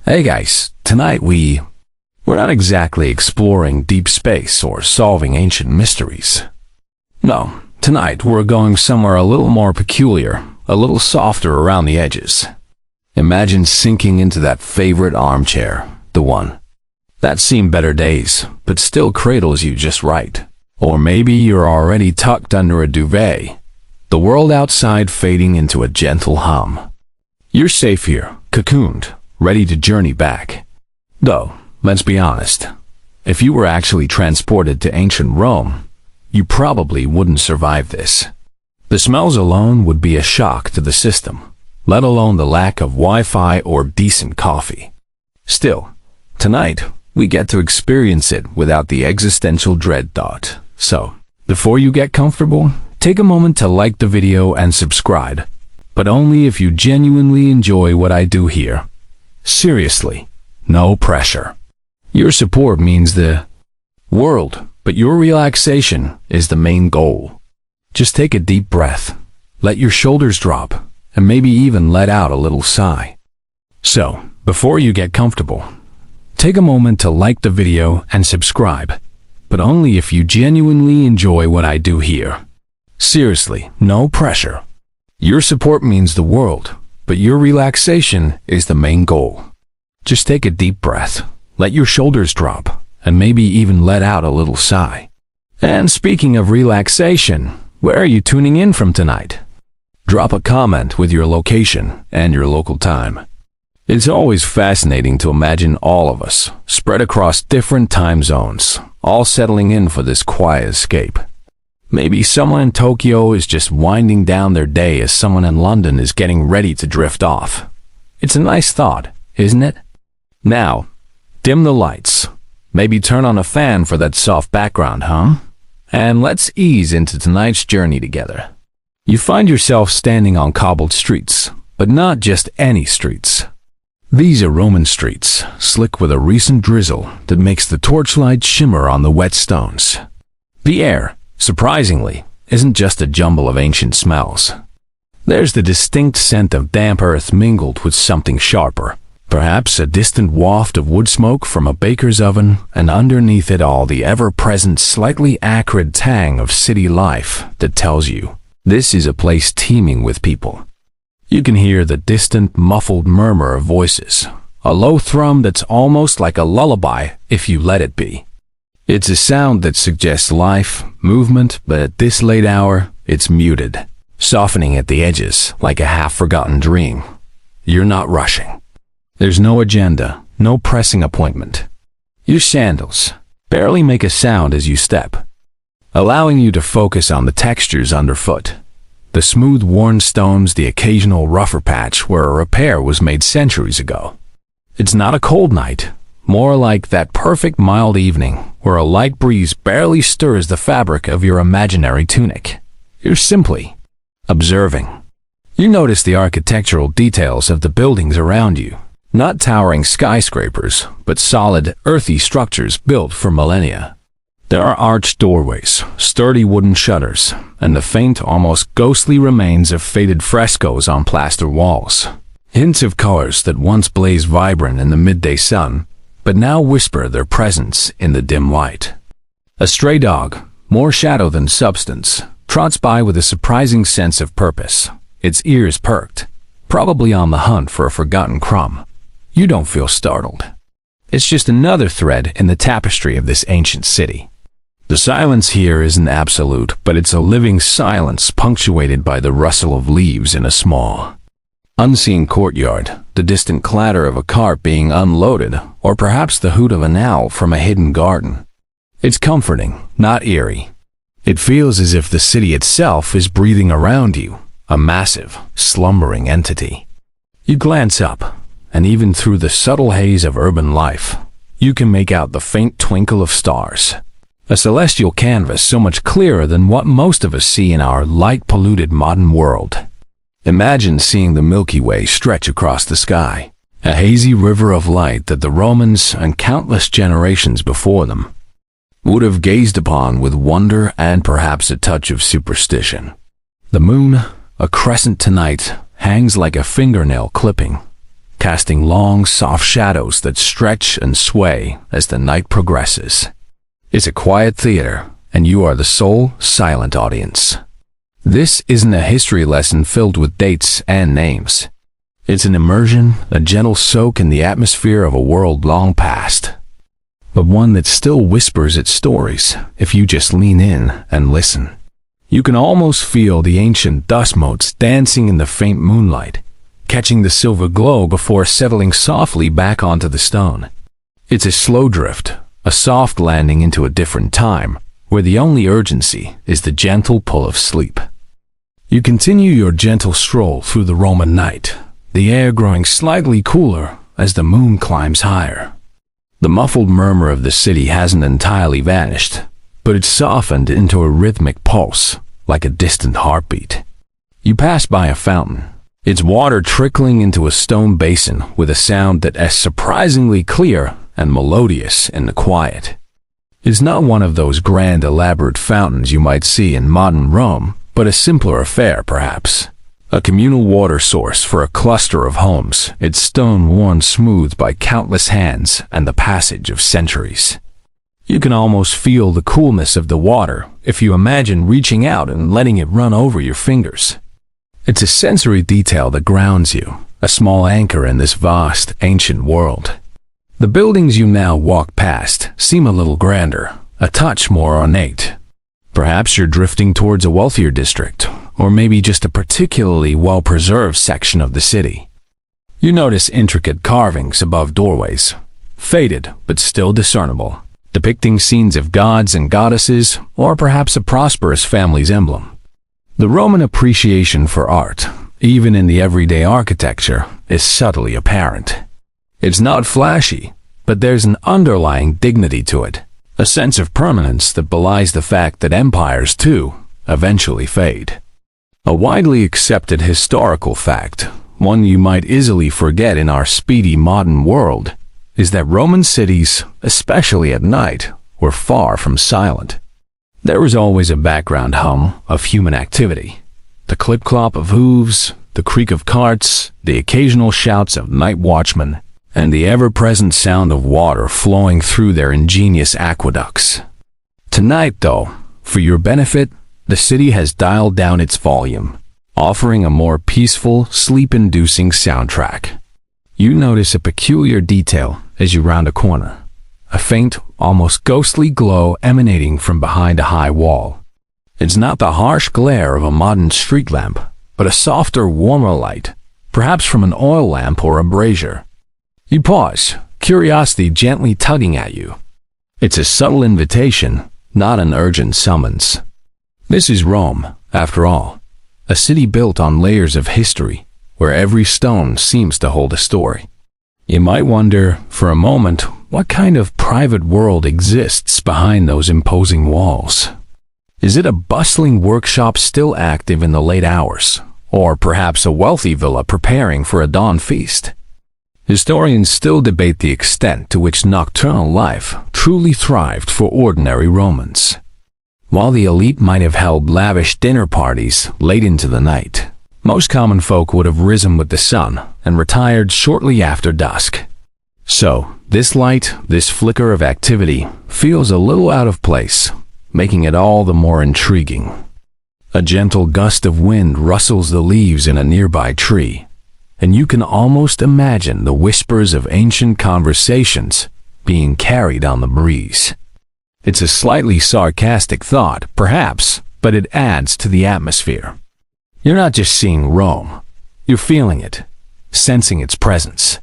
Hey guys, tonight we're not exactly exploring deep space or solving ancient mysteries. No, tonight we're going somewhere a little more peculiar, a little softer around the edges. Imagine sinking into that favorite armchair, the one that's seen better days, but still cradles you just right. Or maybe you're already tucked under a duvet, the world outside fading into a gentle hum. You're safe here, cocooned, ready to journey back. Though, let's be honest, if you were actually transported to ancient Rome, you probably wouldn't survive this. The smells alone would be a shock to the system, let alone the lack of Wi-Fi or decent coffee. Still, tonight, we get to experience it without the existential dread thought. So, before you get comfortable, take a moment to like the video and subscribe, but only if you genuinely enjoy what I do here. Seriously, no pressure. Your support means the world, but your relaxation is the main goal. Just take a deep breath, let your shoulders drop, and maybe even let out a little sigh. So, before you get comfortable, take a moment to like the video and subscribe, but only if you genuinely enjoy what I do here. Seriously, no pressure. Your support means the world, but your relaxation is the main goal. Just take a deep breath, let your shoulders drop, and maybe even let out a little sigh. And speaking of relaxation, where are you tuning in from tonight? Drop a comment with your location and your local time. It's always fascinating to imagine all of us, spread across different time zones, all settling in for this quiet escape. Maybe someone in Tokyo is just winding down their day as someone in London is getting ready to drift off. It's a nice thought, isn't it? Now, dim the lights. Maybe turn on a fan for that soft background, huh? And let's ease into tonight's journey together. You find yourself standing on cobbled streets, but not just any streets. These are Roman streets, slick with a recent drizzle that makes the torchlight shimmer on the wet stones. The air, surprisingly, isn't just a jumble of ancient smells. There's the distinct scent of damp earth mingled with something sharper, perhaps a distant waft of wood smoke from a baker's oven, and underneath it all the ever-present slightly acrid tang of city life that tells you this is a place teeming with people. You can hear the distant, muffled murmur of voices, a low thrum that's almost like a lullaby if you let it be. It's a sound that suggests life, movement, but at this late hour, it's muted, softening at the edges like a half-forgotten dream. You're not rushing. There's no agenda, no pressing appointment. Your sandals barely make a sound as you step, allowing you to focus on the textures underfoot. The smooth worn stones, the occasional rougher patch where a repair was made centuries ago. It's not a cold night, more like that perfect mild evening where a light breeze barely stirs the fabric of your imaginary tunic. You're simply observing. You notice the architectural details of the buildings around you, not towering skyscrapers, but solid, earthy structures built for millennia. There are arched doorways, sturdy wooden shutters, and the faint, almost ghostly remains of faded frescoes on plaster walls. Hints of colors that once blazed vibrant in the midday sun, but now whisper their presence in the dim light. A stray dog, more shadow than substance, trots by with a surprising sense of purpose, its ears perked, probably on the hunt for a forgotten crumb. You don't feel startled. It's just another thread in the tapestry of this ancient city. The silence here isn't absolute, but it's a living silence punctuated by the rustle of leaves in a small, unseen courtyard, the distant clatter of a cart being unloaded, or perhaps the hoot of an owl from a hidden garden. It's comforting, not eerie. It feels as if the city itself is breathing around you, a massive, slumbering entity. You glance up, and even through the subtle haze of urban life, you can make out the faint twinkle of stars. A celestial canvas so much clearer than what most of us see in our light-polluted modern world. Imagine seeing the Milky Way stretch across the sky, a hazy river of light that the Romans and countless generations before them would have gazed upon with wonder and perhaps a touch of superstition. The moon, a crescent tonight, hangs like a fingernail clipping, casting long, soft shadows that stretch and sway as the night progresses. It's a quiet theater, and you are the sole, silent audience. This isn't a history lesson filled with dates and names. It's an immersion, a gentle soak in the atmosphere of a world long past, but one that still whispers its stories if you just lean in and listen. You can almost feel the ancient dust motes dancing in the faint moonlight, catching the silver glow before settling softly back onto the stone. It's a slow drift, a soft landing into a different time, where the only urgency is the gentle pull of sleep. You continue your gentle stroll through the Roman night, the air growing slightly cooler as the moon climbs higher. The muffled murmur of the city hasn't entirely vanished, but it's softened into a rhythmic pulse, like a distant heartbeat. You pass by a fountain, its water trickling into a stone basin with a sound that is surprisingly clear and melodious in the quiet. It's not one of those grand, elaborate fountains you might see in modern Rome, but a simpler affair, perhaps. A communal water source for a cluster of homes, its stone worn smooth by countless hands and the passage of centuries. You can almost feel the coolness of the water if you imagine reaching out and letting it run over your fingers. It's a sensory detail that grounds you, a small anchor in this vast, ancient world. The buildings you now walk past seem a little grander, a touch more ornate. Perhaps you're drifting towards a wealthier district, or maybe just a particularly well-preserved section of the city. You notice intricate carvings above doorways, faded but still discernible, depicting scenes of gods and goddesses, or perhaps a prosperous family's emblem. The Roman appreciation for art, even in the everyday architecture, is subtly apparent. It's not flashy, but there's an underlying dignity to it, a sense of permanence that belies the fact that empires, too, eventually fade. A widely accepted historical fact, one you might easily forget in our speedy modern world, is that Roman cities, especially at night, were far from silent. There was always a background hum of human activity, the clip-clop of hooves, the creak of carts, the occasional shouts of night watchmen, and the ever-present sound of water flowing through their ingenious aqueducts. Tonight, though, for your benefit, the city has dialed down its volume, offering a more peaceful, sleep-inducing soundtrack. You notice a peculiar detail as you round a corner, a faint, almost ghostly glow emanating from behind a high wall. It's not the harsh glare of a modern street lamp, but a softer, warmer light, perhaps from an oil lamp or a brazier. You pause, curiosity gently tugging at you. It's a subtle invitation, not an urgent summons. This is Rome, after all, a city built on layers of history, where every stone seems to hold a story. You might wonder, for a moment, what kind of private world exists behind those imposing walls. Is it a bustling workshop still active in the late hours, or perhaps a wealthy villa preparing for a dawn feast? Historians still debate the extent to which nocturnal life truly thrived for ordinary Romans. While the elite might have held lavish dinner parties late into the night, most common folk would have risen with the sun and retired shortly after dusk. So, this light, this flicker of activity, feels a little out of place, making it all the more intriguing. A gentle gust of wind rustles the leaves in a nearby tree, and you can almost imagine the whispers of ancient conversations being carried on the breeze. It's a slightly sarcastic thought, perhaps, but it adds to the atmosphere. You're not just seeing Rome, you're feeling it, sensing its presence.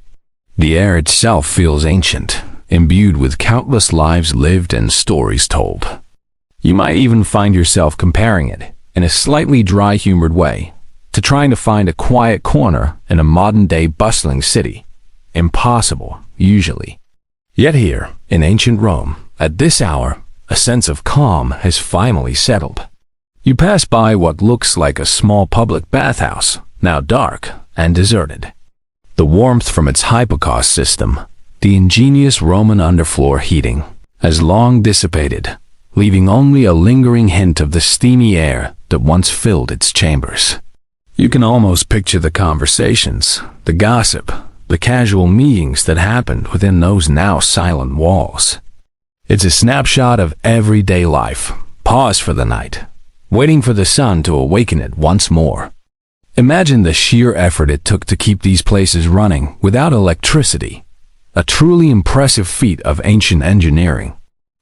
The air itself feels ancient, imbued with countless lives lived and stories told. You might even find yourself comparing it, in a slightly dry-humored way, to trying to find a quiet corner in a modern-day bustling city. Impossible, usually. Yet here, in ancient Rome, at this hour, a sense of calm has finally settled. You pass by what looks like a small public bathhouse, now dark and deserted. The warmth from its hypocaust system, the ingenious Roman underfloor heating, has long dissipated, leaving only a lingering hint of the steamy air that once filled its chambers. You can almost picture the conversations, the gossip, the casual meetings that happened within those now silent walls. It's a snapshot of everyday life, paused for the night, waiting for the sun to awaken it once more. Imagine the sheer effort it took to keep these places running without electricity, a truly impressive feat of ancient engineering.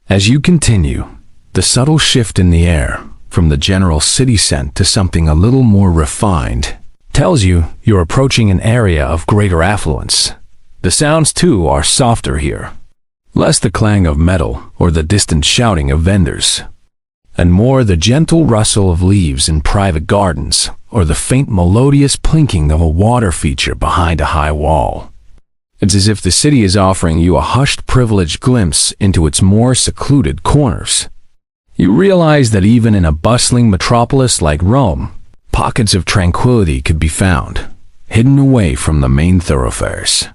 As you continue, the subtle shift in the air, from the general city scent to something a little more refined, tells you you're approaching an area of greater affluence. The sounds, too, are softer here. Less the clang of metal or the distant shouting of vendors, and more the gentle rustle of leaves in private gardens or the faint melodious plinking of a water feature behind a high wall. It's as if the city is offering you a hushed, privileged glimpse into its more secluded corners. You realize that even in a bustling metropolis like Rome, pockets of tranquility could be found, hidden away from the main thoroughfares.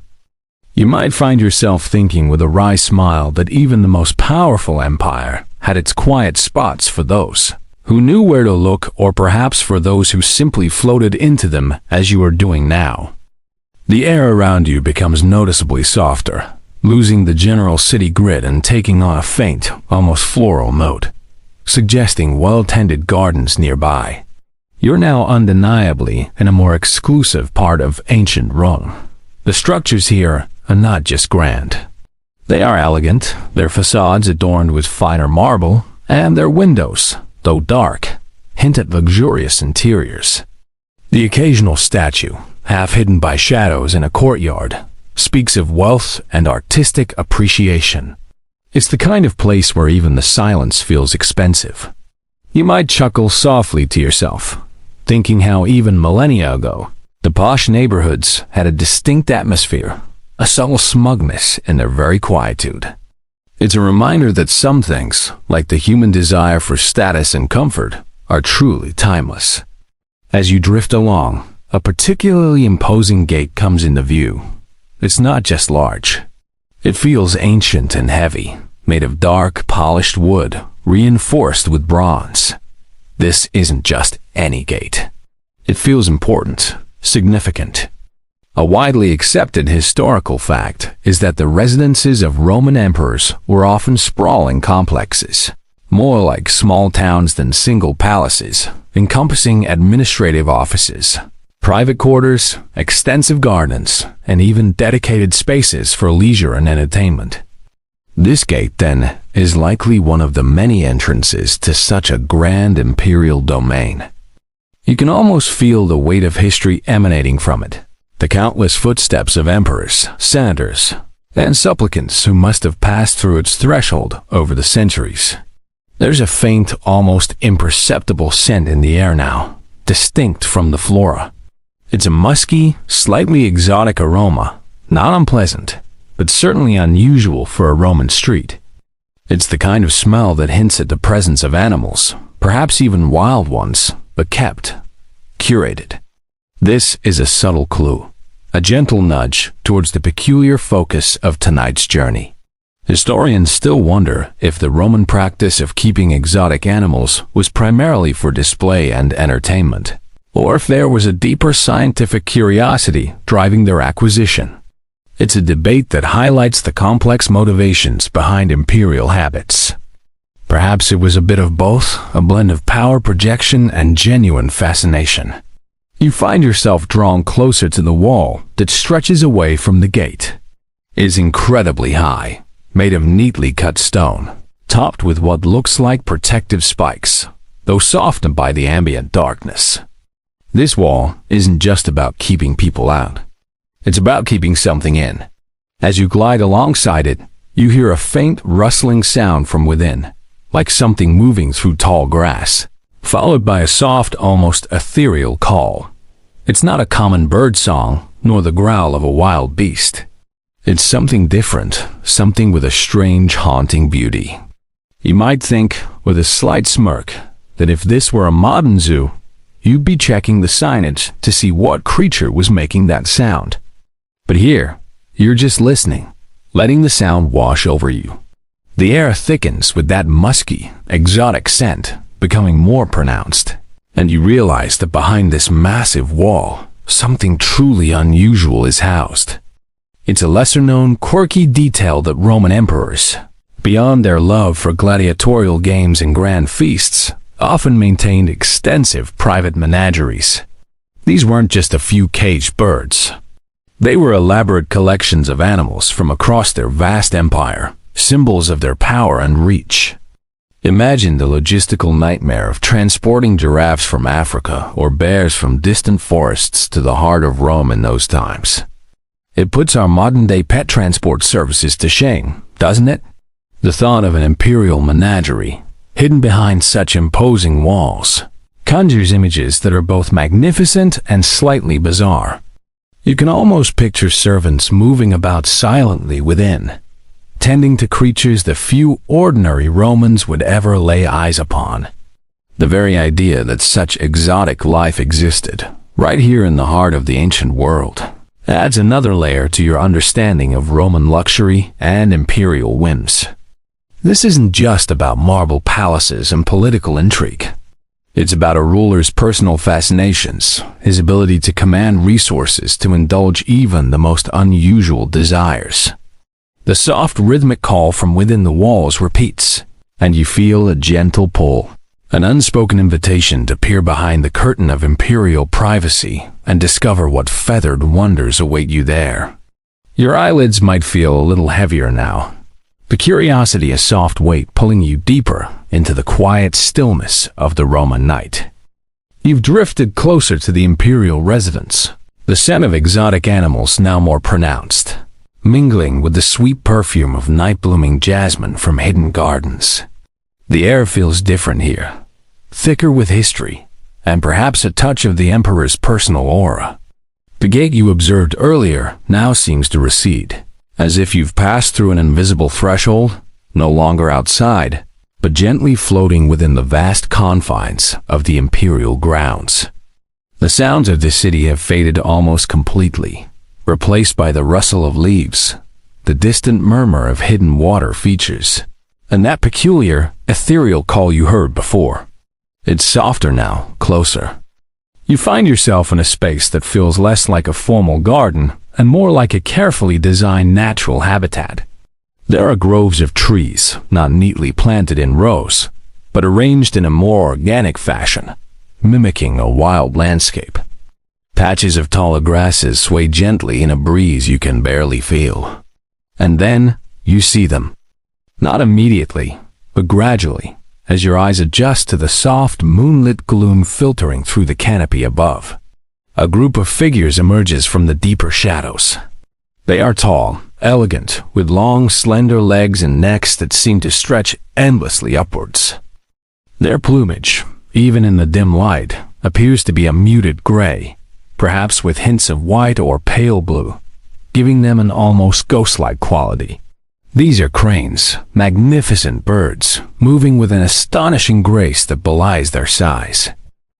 You might find yourself thinking with a wry smile that even the most powerful empire had its quiet spots for those who knew where to look, or perhaps for those who simply floated into them as you are doing now. The air around you becomes noticeably softer, losing the general city grit and taking on a faint, almost floral note, suggesting well-tended gardens nearby. You're now undeniably in a more exclusive part of ancient Rome. The structures here are not just grand. They are elegant, their facades adorned with finer marble, and their windows, though dark, hint at luxurious interiors. The occasional statue, half hidden by shadows in a courtyard, speaks of wealth and artistic appreciation. It's the kind of place where even the silence feels expensive. You might chuckle softly to yourself, thinking how even millennia ago, the posh neighborhoods had a distinct atmosphere, a subtle smugness in their very quietude. It's a reminder that some things, like the human desire for status and comfort, are truly timeless. As you drift along, a particularly imposing gate comes into view. It's not just large. It feels ancient and heavy, made of dark, polished wood, reinforced with bronze. This isn't just any gate. It feels important, significant. A widely accepted historical fact is that the residences of Roman emperors were often sprawling complexes, more like small towns than single palaces, encompassing administrative offices, private quarters, extensive gardens, and even dedicated spaces for leisure and entertainment. This gate, then, is likely one of the many entrances to such a grand imperial domain. You can almost feel the weight of history emanating from it. The countless footsteps of emperors, senators, and supplicants who must have passed through its threshold over the centuries. There's a faint, almost imperceptible scent in the air now, distinct from the flora. It's a musky, slightly exotic aroma, not unpleasant, but certainly unusual for a Roman street. It's the kind of smell that hints at the presence of animals, perhaps even wild ones, but kept, curated. This is a subtle clue, a gentle nudge towards the peculiar focus of tonight's journey. Historians still wonder if the Roman practice of keeping exotic animals was primarily for display and entertainment, or if there was a deeper scientific curiosity driving their acquisition. It's a debate that highlights the complex motivations behind imperial habits. Perhaps it was a bit of both, a blend of power projection and genuine fascination. You find yourself drawn closer to the wall that stretches away from the gate. It is incredibly high, made of neatly cut stone, topped with what looks like protective spikes, though softened by the ambient darkness. This wall isn't just about keeping people out. It's about keeping something in. As you glide alongside it, you hear a faint rustling sound from within, like something moving through tall grass, followed by a soft, almost ethereal call. It's not a common bird song, nor the growl of a wild beast. It's something different, something with a strange, haunting beauty. You might think, with a slight smirk, that if this were a modern zoo, you'd be checking the signage to see what creature was making that sound. But here, you're just listening, letting the sound wash over you. The air thickens with that musky, exotic scent, becoming more pronounced, and you realize that behind this massive wall, something truly unusual is housed. It's a lesser-known, quirky detail that Roman emperors, beyond their love for gladiatorial games and grand feasts, often maintained extensive private menageries. These weren't just a few caged birds. They were elaborate collections of animals from across their vast empire, symbols of their power and reach. Imagine the logistical nightmare of transporting giraffes from Africa or bears from distant forests to the heart of Rome in those times. It puts our modern-day pet transport services to shame, doesn't it? The thought of an imperial menagerie, hidden behind such imposing walls, conjures images that are both magnificent and slightly bizarre. You can almost picture servants moving about silently within, tending to creatures that few ordinary Romans would ever lay eyes upon. The very idea that such exotic life existed, right here in the heart of the ancient world, adds another layer to your understanding of Roman luxury and imperial whims. This isn't just about marble palaces and political intrigue. It's about a ruler's personal fascinations, his ability to command resources to indulge even the most unusual desires. The soft rhythmic call from within the walls repeats, and you feel a gentle pull, an unspoken invitation to peer behind the curtain of imperial privacy and discover what feathered wonders await you there. Your eyelids might feel a little heavier now, the curiosity a soft weight pulling you deeper into the quiet stillness of the Roman night. You've drifted closer to the imperial residence, the scent of exotic animals now more pronounced, mingling with the sweet perfume of night-blooming jasmine from hidden gardens. The air feels different here, thicker with history, and perhaps a touch of the emperor's personal aura. The gate you observed earlier now seems to recede, as if you've passed through an invisible threshold, no longer outside, but gently floating within the vast confines of the imperial grounds. The sounds of the city have faded almost completely, replaced by the rustle of leaves, the distant murmur of hidden water features, and that peculiar, ethereal call you heard before. It's softer now, closer. You find yourself in a space that feels less like a formal garden and more like a carefully designed natural habitat. There are groves of trees, not neatly planted in rows, but arranged in a more organic fashion, mimicking a wild landscape. Patches of taller grasses sway gently in a breeze you can barely feel. And then you see them. Not immediately, but gradually, as your eyes adjust to the soft, moonlit gloom filtering through the canopy above. A group of figures emerges from the deeper shadows. They are tall, elegant, with long, slender legs and necks that seem to stretch endlessly upwards. Their plumage, even in the dim light, appears to be a muted gray, perhaps with hints of white or pale blue, giving them an almost ghost-like quality. These are cranes, magnificent birds, moving with an astonishing grace that belies their size.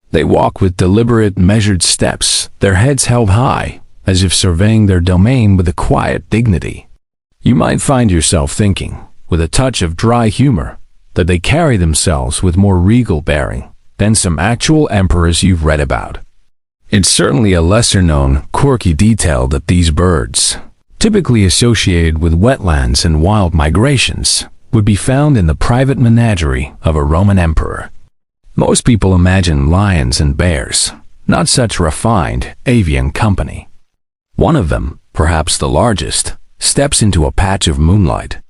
They walk with deliberate, measured steps, their heads held high, as if surveying their domain with a quiet dignity. You might find yourself thinking, with a touch of dry humor, that they carry themselves with more regal bearing than some actual emperors you've read about. It's certainly a lesser-known, quirky detail that these birds, typically associated with wetlands and wild migrations, would be found in the private menagerie of a Roman emperor. Most people imagine lions and bears, not such refined avian company. One of them, perhaps the largest, steps into a patch of moonlight.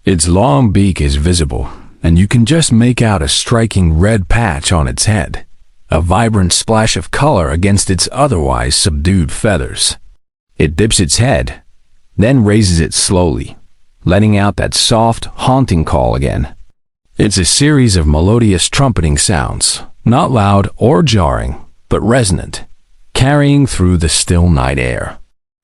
Its long beak is visible, and you can just make out a striking red patch on its head, a vibrant splash of color against its otherwise subdued feathers. It dips its head, then raises it slowly, letting out that soft, haunting call again. It's a series of melodious trumpeting sounds, not loud or jarring, but resonant, carrying through the still night air.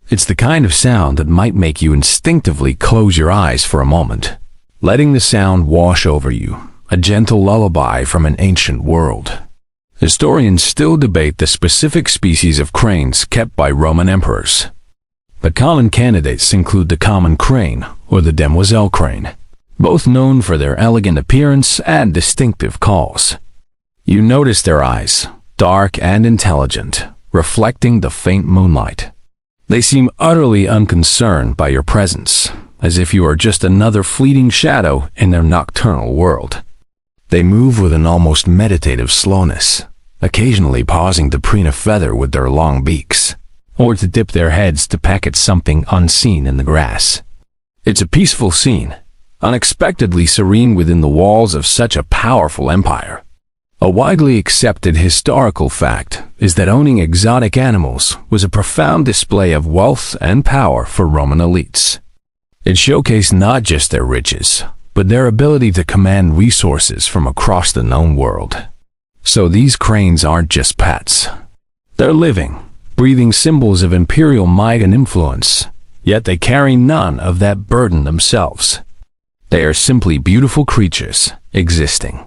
It's the kind of sound that might make you instinctively close your eyes for a moment, letting the sound wash over you, a gentle lullaby from an ancient world. Historians still debate the specific species of cranes kept by Roman emperors. The common candidates include the common crane or the demoiselle crane, both known for their elegant appearance and distinctive calls. You notice their eyes, dark and intelligent, reflecting the faint moonlight. They seem utterly unconcerned by your presence, as if you are just another fleeting shadow in their nocturnal world. They move with an almost meditative slowness, occasionally pausing to preen a feather with their long beaks, or to dip their heads to peck at something unseen in the grass. It's a peaceful scene, unexpectedly serene within the walls of such a powerful empire. A widely accepted historical fact is that owning exotic animals was a profound display of wealth and power for Roman elites. It showcased not just their riches, but their ability to command resources from across the known world. So these cranes aren't just pets. They're living, breathing symbols of imperial might and influence, yet they carry none of that burden themselves. They are simply beautiful creatures, existing.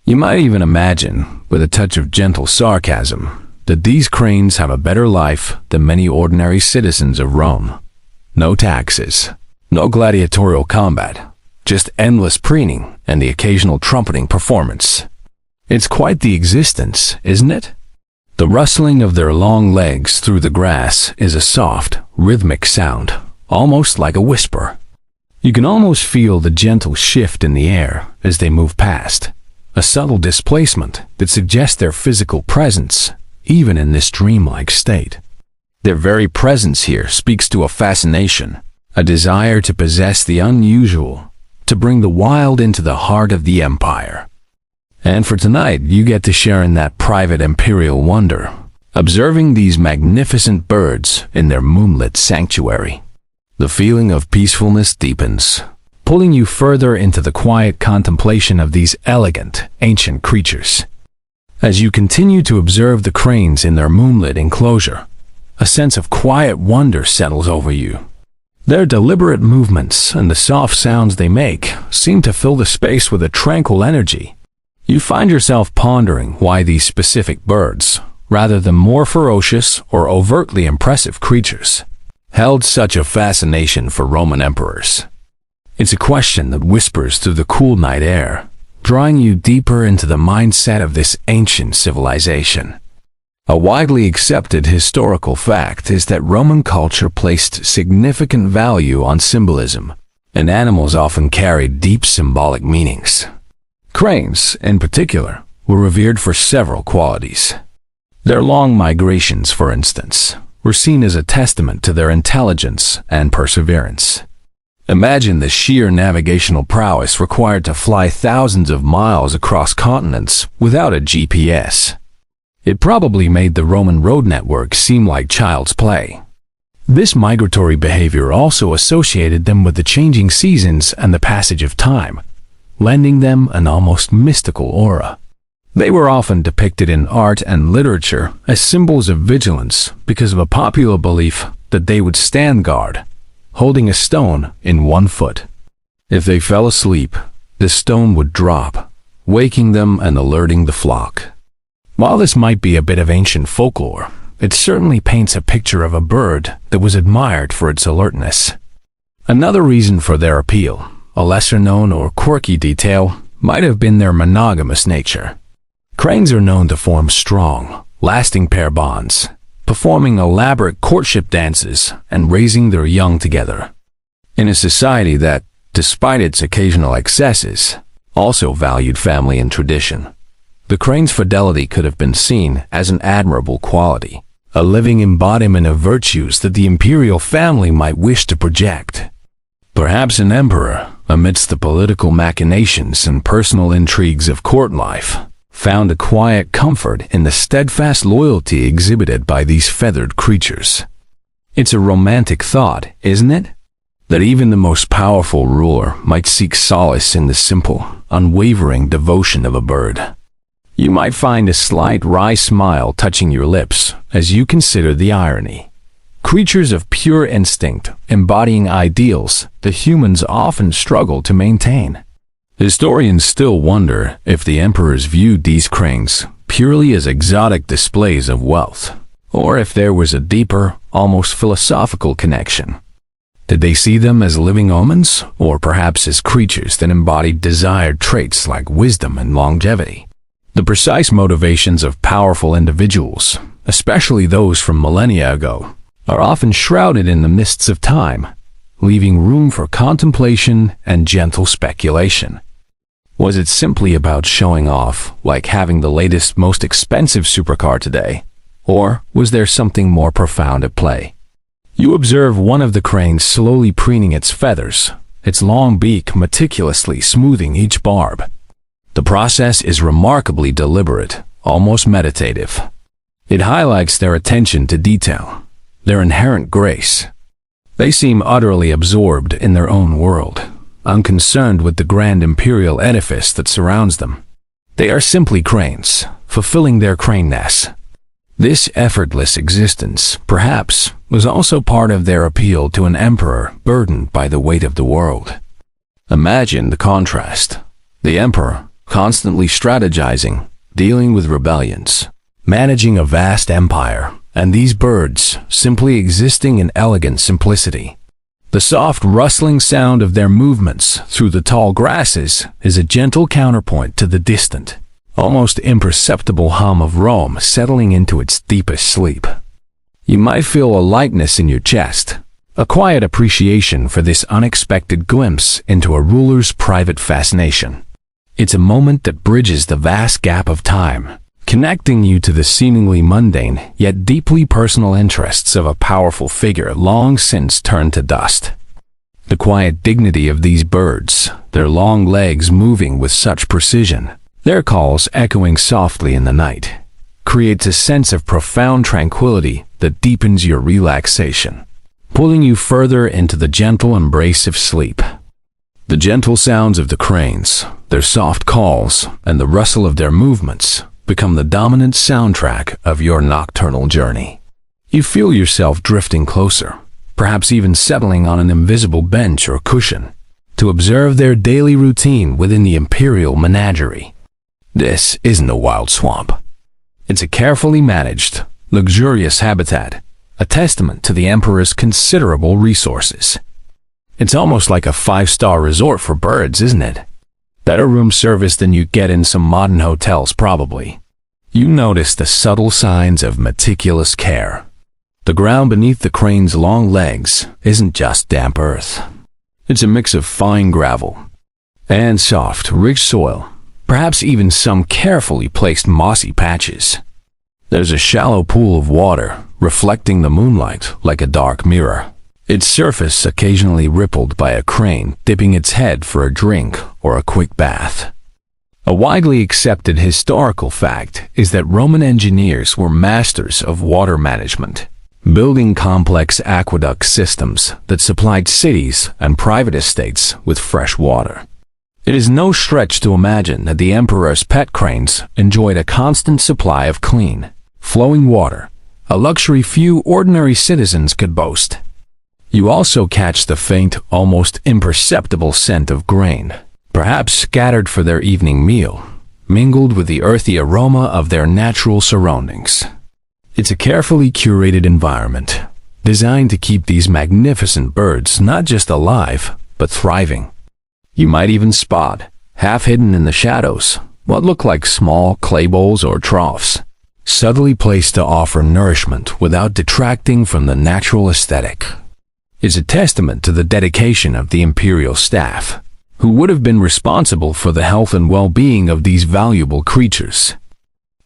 You might even imagine, with a touch of gentle sarcasm, that these cranes have a better life than many ordinary citizens of Rome. No taxes, no gladiatorial combat, just endless preening and the occasional trumpeting performance. It's quite the existence, isn't it? The rustling of their long legs through the grass is a soft, rhythmic sound, almost like a whisper. You can almost feel the gentle shift in the air as they move past, a subtle displacement that suggests their physical presence, even in this dreamlike state. Their very presence here speaks to a fascination, a desire to possess the unusual, to bring the wild into the heart of the empire. And for tonight, you get to share in that private imperial wonder, observing these magnificent birds in their moonlit sanctuary. The feeling of peacefulness deepens, pulling you further into the quiet contemplation of these elegant, ancient creatures. As you continue to observe the cranes in their moonlit enclosure, a sense of quiet wonder settles over you. Their deliberate movements and the soft sounds they make seem to fill the space with a tranquil energy. You find yourself pondering why these specific birds, rather than more ferocious or overtly impressive creatures, held such a fascination for Roman emperors. It's a question that whispers through the cool night air, drawing you deeper into the mindset of this ancient civilization. A widely accepted historical fact is that Roman culture placed significant value on symbolism, and animals often carried deep symbolic meanings. Cranes, in particular, were revered for several qualities. Their long migrations, for instance, were seen as a testament to their intelligence and perseverance. Imagine the sheer navigational prowess required to fly thousands of miles across continents without a GPS. It probably made the Roman road network seem like child's play. This migratory behavior also associated them with the changing seasons and the passage of time, lending them an almost mystical aura. They were often depicted in art and literature as symbols of vigilance because of a popular belief that they would stand guard, holding a stone in one foot. If they fell asleep, the stone would drop, waking them and alerting the flock. While this might be a bit of ancient folklore, it certainly paints a picture of a bird that was admired for its alertness. Another reason for their appeal, a lesser-known or quirky detail, might have been their monogamous nature. Cranes are known to form strong, lasting pair bonds, performing elaborate courtship dances and raising their young together. In a society that, despite its occasional excesses, also valued family and tradition, the crane's fidelity could have been seen as an admirable quality, a living embodiment of virtues that the imperial family might wish to project. Perhaps an emperor, amidst the political machinations and personal intrigues of court life, found a quiet comfort in the steadfast loyalty exhibited by these feathered creatures. It's a romantic thought, isn't it? That even the most powerful ruler might seek solace in the simple, unwavering devotion of a bird. You might find a slight wry smile touching your lips as you consider the irony. Creatures of pure instinct, embodying ideals that humans often struggle to maintain. Historians still wonder if the emperors viewed these cranes purely as exotic displays of wealth, or if there was a deeper, almost philosophical connection. Did they see them as living omens, or perhaps as creatures that embodied desired traits like wisdom and longevity? The precise motivations of powerful individuals, especially those from millennia ago, are often shrouded in the mists of time, leaving room for contemplation and gentle speculation. Was it simply about showing off, like having the latest, most expensive supercar today? Or was there something more profound at play? You observe one of the cranes slowly preening its feathers, its long beak meticulously smoothing each barb. The process is remarkably deliberate, almost meditative. It highlights their attention to detail, their inherent grace. They seem utterly absorbed in their own world, unconcerned with the grand imperial edifice that surrounds them. They are simply cranes, fulfilling their craneness. This effortless existence, perhaps, was also part of their appeal to an emperor burdened by the weight of the world. Imagine the contrast. The emperor, constantly strategizing, dealing with rebellions, managing a vast empire, and these birds simply existing in elegant simplicity. The soft rustling sound of their movements through the tall grasses is a gentle counterpoint to the distant, almost imperceptible hum of Rome settling into its deepest sleep. You might feel a lightness in your chest, a quiet appreciation for this unexpected glimpse into a ruler's private fascination. It's a moment that bridges the vast gap of time, connecting you to the seemingly mundane yet deeply personal interests of a powerful figure long since turned to dust. The quiet dignity of these birds, their long legs moving with such precision, their calls echoing softly in the night, creates a sense of profound tranquility that deepens your relaxation, pulling you further into the gentle embrace of sleep. The gentle sounds of the cranes, their soft calls, and the rustle of their movements become the dominant soundtrack of your nocturnal journey. You feel yourself drifting closer, perhaps even settling on an invisible bench or cushion, to observe their daily routine within the Imperial menagerie. This isn't a wild swamp. It's a carefully managed, luxurious habitat, a testament to the Emperor's considerable resources. It's almost like a five-star resort for birds, isn't it? Better room service than you get in some modern hotels, probably. You notice the subtle signs of meticulous care. The ground beneath the crane's long legs isn't just damp earth. It's a mix of fine gravel and soft, rich soil, perhaps even some carefully placed mossy patches. There's a shallow pool of water reflecting the moonlight like a dark mirror, its surface occasionally rippled by a crane dipping its head for a drink or a quick bath. A widely accepted historical fact is that Roman engineers were masters of water management, building complex aqueduct systems that supplied cities and private estates with fresh water. It is no stretch to imagine that the emperor's pet cranes enjoyed a constant supply of clean, flowing water, a luxury few ordinary citizens could boast. You also catch the faint, almost imperceptible scent of grain, perhaps scattered for their evening meal, mingled with the earthy aroma of their natural surroundings. It's a carefully curated environment, designed to keep these magnificent birds not just alive, but thriving. You might even spot, half hidden in the shadows, what look like small clay bowls or troughs, subtly placed to offer nourishment without detracting from the natural aesthetic. It's a testament to the dedication of the imperial staff, who would have been responsible for the health and well-being of these valuable creatures.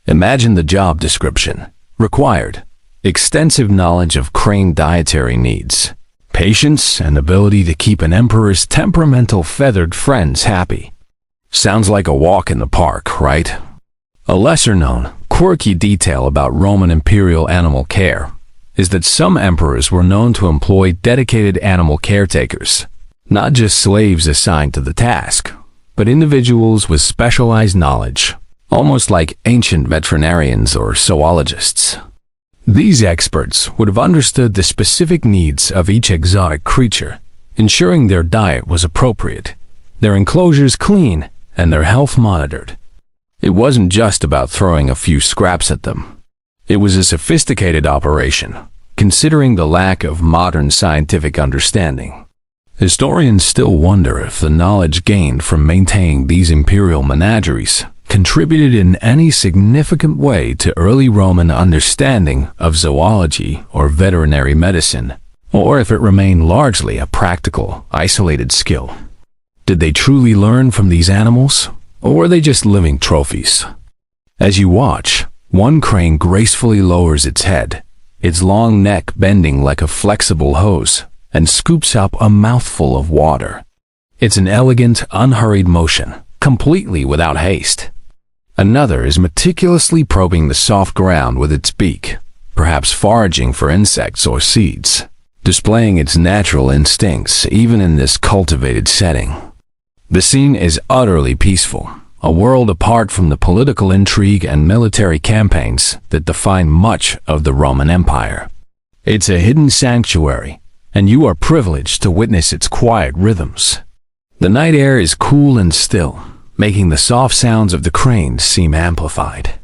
Imagine the job description. Required: extensive knowledge of crane dietary needs, patience and ability to keep an emperor's temperamental feathered friends happy. Sounds like a walk in the park, right? A lesser-known, quirky detail about Roman imperial animal care is that some emperors were known to employ dedicated animal caretakers, not just slaves assigned to the task, but individuals with specialized knowledge, almost like ancient veterinarians or zoologists. These experts would have understood the specific needs of each exotic creature, ensuring their diet was appropriate, their enclosures clean, and their health monitored. It wasn't just about throwing a few scraps at them. It was a sophisticated operation, considering the lack of modern scientific understanding. Historians still wonder if the knowledge gained from maintaining these imperial menageries contributed in any significant way to early Roman understanding of zoology or veterinary medicine, or if it remained largely a practical, isolated skill. Did they truly learn from these animals, or were they just living trophies? As you watch, one crane gracefully lowers its head, its long neck bending like a flexible hose, and scoops up a mouthful of water. It's an elegant, unhurried motion, completely without haste. Another is meticulously probing the soft ground with its beak, perhaps foraging for insects or seeds, displaying its natural instincts even in this cultivated setting. The scene is utterly peaceful, a world apart from the political intrigue and military campaigns that define much of the Roman Empire. It's a hidden sanctuary, and you are privileged to witness its quiet rhythms. The night air is cool and still, making the soft sounds of the cranes seem amplified.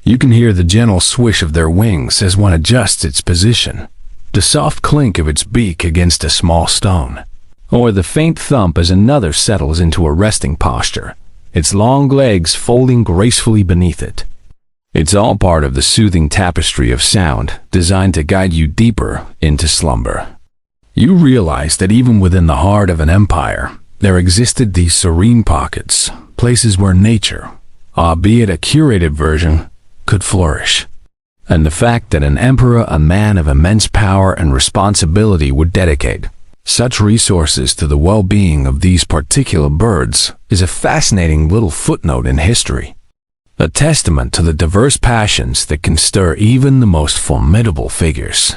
You can hear the gentle swish of their wings as one adjusts its position, the soft clink of its beak against a small stone, or the faint thump as another settles into a resting posture, its long legs folding gracefully beneath it. It's all part of the soothing tapestry of sound designed to guide you deeper into slumber. You realize that even within the heart of an empire, there existed these serene pockets, places where nature, albeit a curated version, could flourish. And the fact that an emperor, a man of immense power and responsibility, would dedicate such resources to the well-being of these particular birds is a fascinating little footnote in history, a testament to the diverse passions that can stir even the most formidable figures.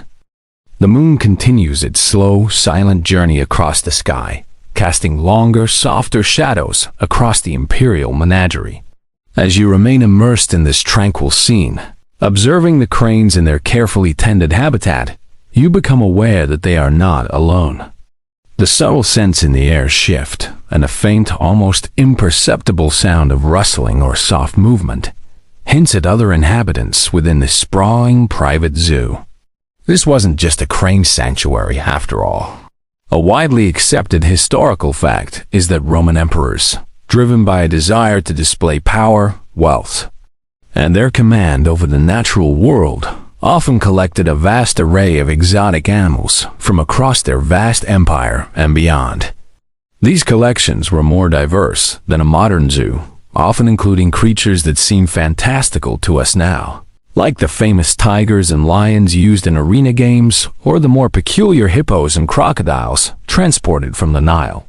The moon continues its slow, silent journey across the sky, casting longer, softer shadows across the imperial menagerie. As you remain immersed in this tranquil scene, observing the cranes in their carefully tended habitat, you become aware that they are not alone. The subtle scents in the air shift, and a faint, almost imperceptible sound of rustling or soft movement hints at other inhabitants within this sprawling private zoo. This wasn't just a crane sanctuary after all. A widely accepted historical fact is that Roman emperors, driven by a desire to display power, wealth, and their command over the natural world, often collected a vast array of exotic animals from across their vast empire and beyond. These collections were more diverse than a modern zoo, often including creatures that seem fantastical to us now, like the famous tigers and lions used in arena games, or the more peculiar hippos and crocodiles transported from the Nile.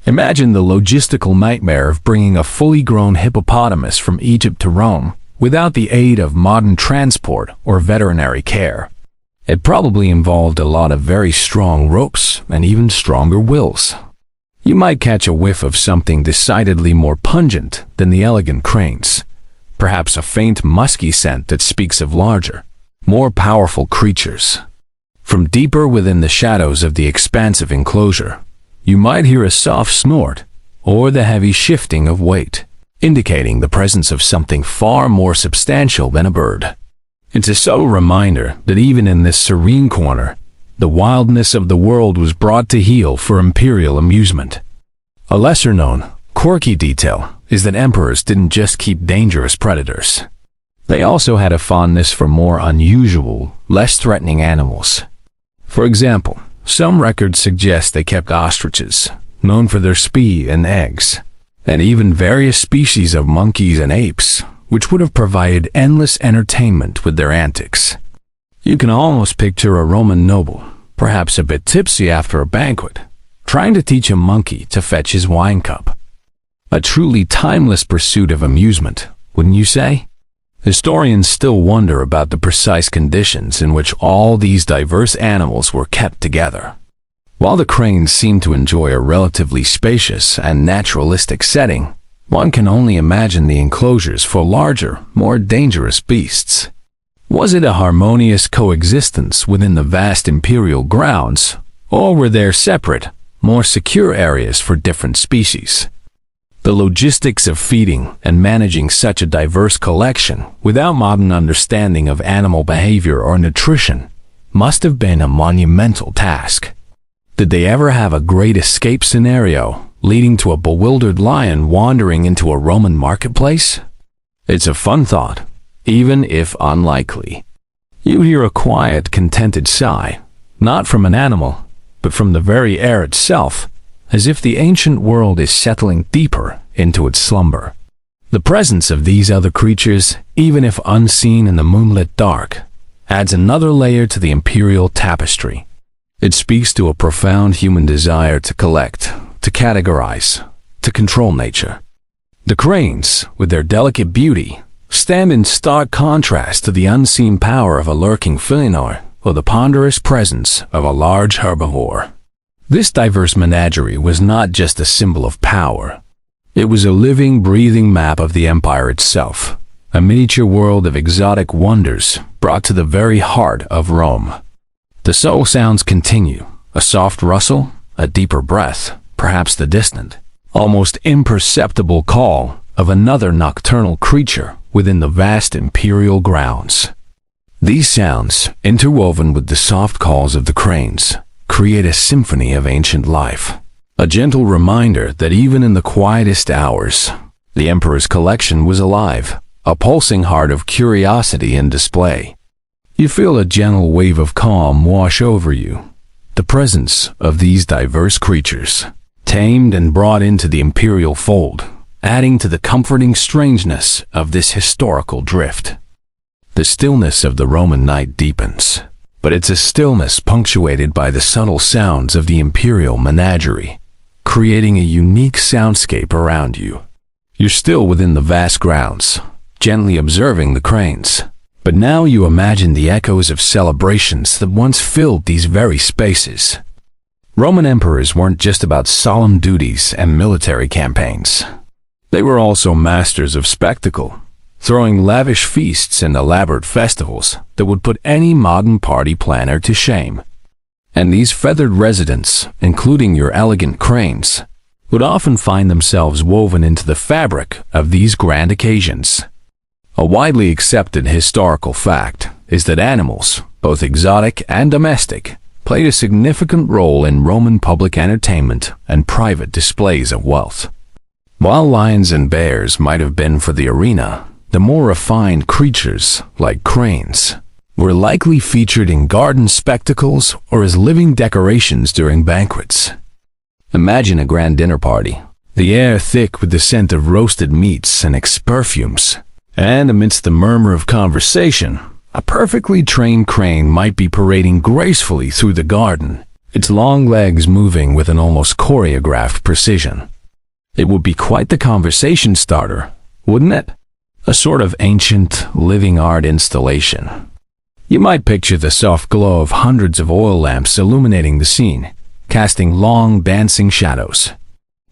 Imagine the logistical nightmare of bringing a fully grown hippopotamus from Egypt to Rome without the aid of modern transport or veterinary care. It probably involved a lot of very strong ropes and even stronger wills. You might catch a whiff of something decidedly more pungent than the elegant cranes, perhaps a faint musky scent that speaks of larger, more powerful creatures. From deeper within the shadows of the expansive enclosure, you might hear a soft snort or the heavy shifting of weight, indicating the presence of something far more substantial than a bird. It's a subtle reminder that even in this serene corner, the wildness of the world was brought to heel for imperial amusement. A lesser-known, quirky detail is that emperors didn't just keep dangerous predators. They also had a fondness for more unusual, less threatening animals. For example, some records suggest they kept ostriches, known for their speed and eggs, and even various species of monkeys and apes, which would have provided endless entertainment with their antics. You can almost picture a Roman noble, perhaps a bit tipsy after a banquet, trying to teach a monkey to fetch his wine cup. A truly timeless pursuit of amusement, wouldn't you say? Historians still wonder about the precise conditions in which all these diverse animals were kept together. While the cranes seem to enjoy a relatively spacious and naturalistic setting, one can only imagine the enclosures for larger, more dangerous beasts. Was it a harmonious coexistence within the vast imperial grounds, or were there separate, more secure areas for different species? The logistics of feeding and managing such a diverse collection without modern understanding of animal behavior or nutrition must have been a monumental task. Did they ever have a great escape scenario, leading to a bewildered lion wandering into a Roman marketplace? It's a fun thought, even if unlikely. You hear a quiet, contented sigh, not from an animal, but from the very air itself, as if the ancient world is settling deeper into its slumber. The presence of these other creatures, even if unseen in the moonlit dark, adds another layer to the imperial tapestry. It speaks to a profound human desire to collect, to categorize, to control nature. The cranes, with their delicate beauty, stand in stark contrast to the unseen power of a lurking felinor or the ponderous presence of a large herbivore. This diverse menagerie was not just a symbol of power. It was a living, breathing map of the empire itself, a miniature world of exotic wonders brought to the very heart of Rome. The subtle sounds continue, a soft rustle, a deeper breath, perhaps the distant, almost imperceptible call of another nocturnal creature within the vast imperial grounds. These sounds, interwoven with the soft calls of the cranes, create a symphony of ancient life, a gentle reminder that even in the quietest hours, the emperor's collection was alive, a pulsing heart of curiosity and display. You feel a gentle wave of calm wash over you, the presence of these diverse creatures, tamed and brought into the imperial fold, adding to the comforting strangeness of this historical drift. The stillness of the Roman night deepens, but it's a stillness punctuated by the subtle sounds of the imperial menagerie, creating a unique soundscape around you. You're still within the vast grounds, gently observing the cranes, but now you imagine the echoes of celebrations that once filled these very spaces. Roman emperors weren't just about solemn duties and military campaigns. They were also masters of spectacle, throwing lavish feasts and elaborate festivals that would put any modern party planner to shame. And these feathered residents, including your elegant cranes, would often find themselves woven into the fabric of these grand occasions. A widely accepted historical fact is that animals, both exotic and domestic, played a significant role in Roman public entertainment and private displays of wealth. While lions and bears might have been for the arena, the more refined creatures, like cranes, were likely featured in garden spectacles or as living decorations during banquets. Imagine a grand dinner party, the air thick with the scent of roasted meats and perfumes, and amidst the murmur of conversation, a perfectly trained crane might be parading gracefully through the garden, its long legs moving with an almost choreographed precision. It would be quite the conversation starter, wouldn't it? A sort of ancient, living art installation. You might picture the soft glow of hundreds of oil lamps illuminating the scene, casting long, dancing shadows.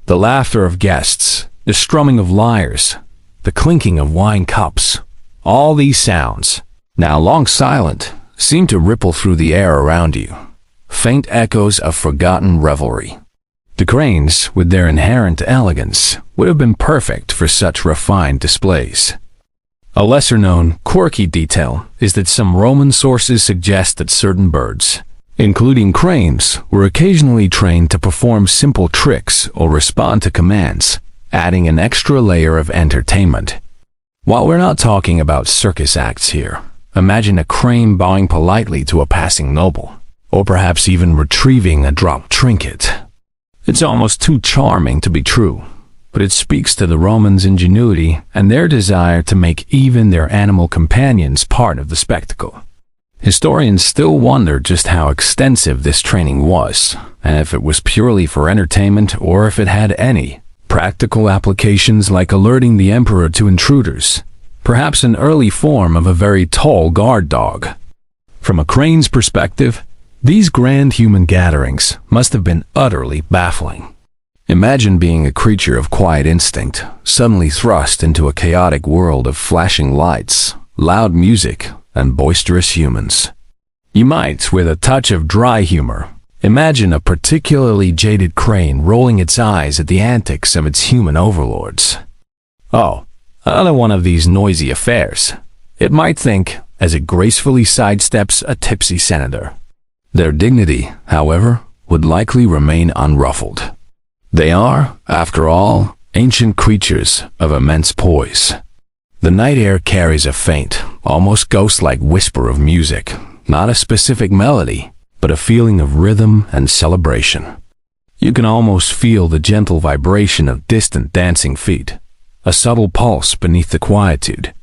The laughter of guests, the strumming of lyres, the clinking of wine cups, all these sounds, now long silent, seem to ripple through the air around you, faint echoes of forgotten revelry. The cranes, with their inherent elegance, would have been perfect for such refined displays. A lesser-known, quirky detail is that some Roman sources suggest that certain birds, including cranes, were occasionally trained to perform simple tricks or respond to commands, adding an extra layer of entertainment. While we're not talking about circus acts here, imagine a crane bowing politely to a passing noble, or perhaps even retrieving a dropped trinket. It's almost too charming to be true, but it speaks to the Romans' ingenuity and their desire to make even their animal companions part of the spectacle. Historians still wonder just how extensive this training was, and if it was purely for entertainment or if it had any practical applications like alerting the emperor to intruders, perhaps an early form of a very tall guard dog. From a crane's perspective, these grand human gatherings must have been utterly baffling. Imagine being a creature of quiet instinct, suddenly thrust into a chaotic world of flashing lights, loud music, and boisterous humans. You might, with a touch of dry humor, imagine a particularly jaded crane rolling its eyes at the antics of its human overlords. Oh, another one of these noisy affairs, it might think, as it gracefully sidesteps a tipsy senator. Their dignity, however, would likely remain unruffled. They are, after all, ancient creatures of immense poise. The night air carries a faint, almost ghost-like whisper of music, not a specific melody, but a feeling of rhythm and celebration. You can almost feel the gentle vibration of distant dancing feet, a subtle pulse beneath the quietude.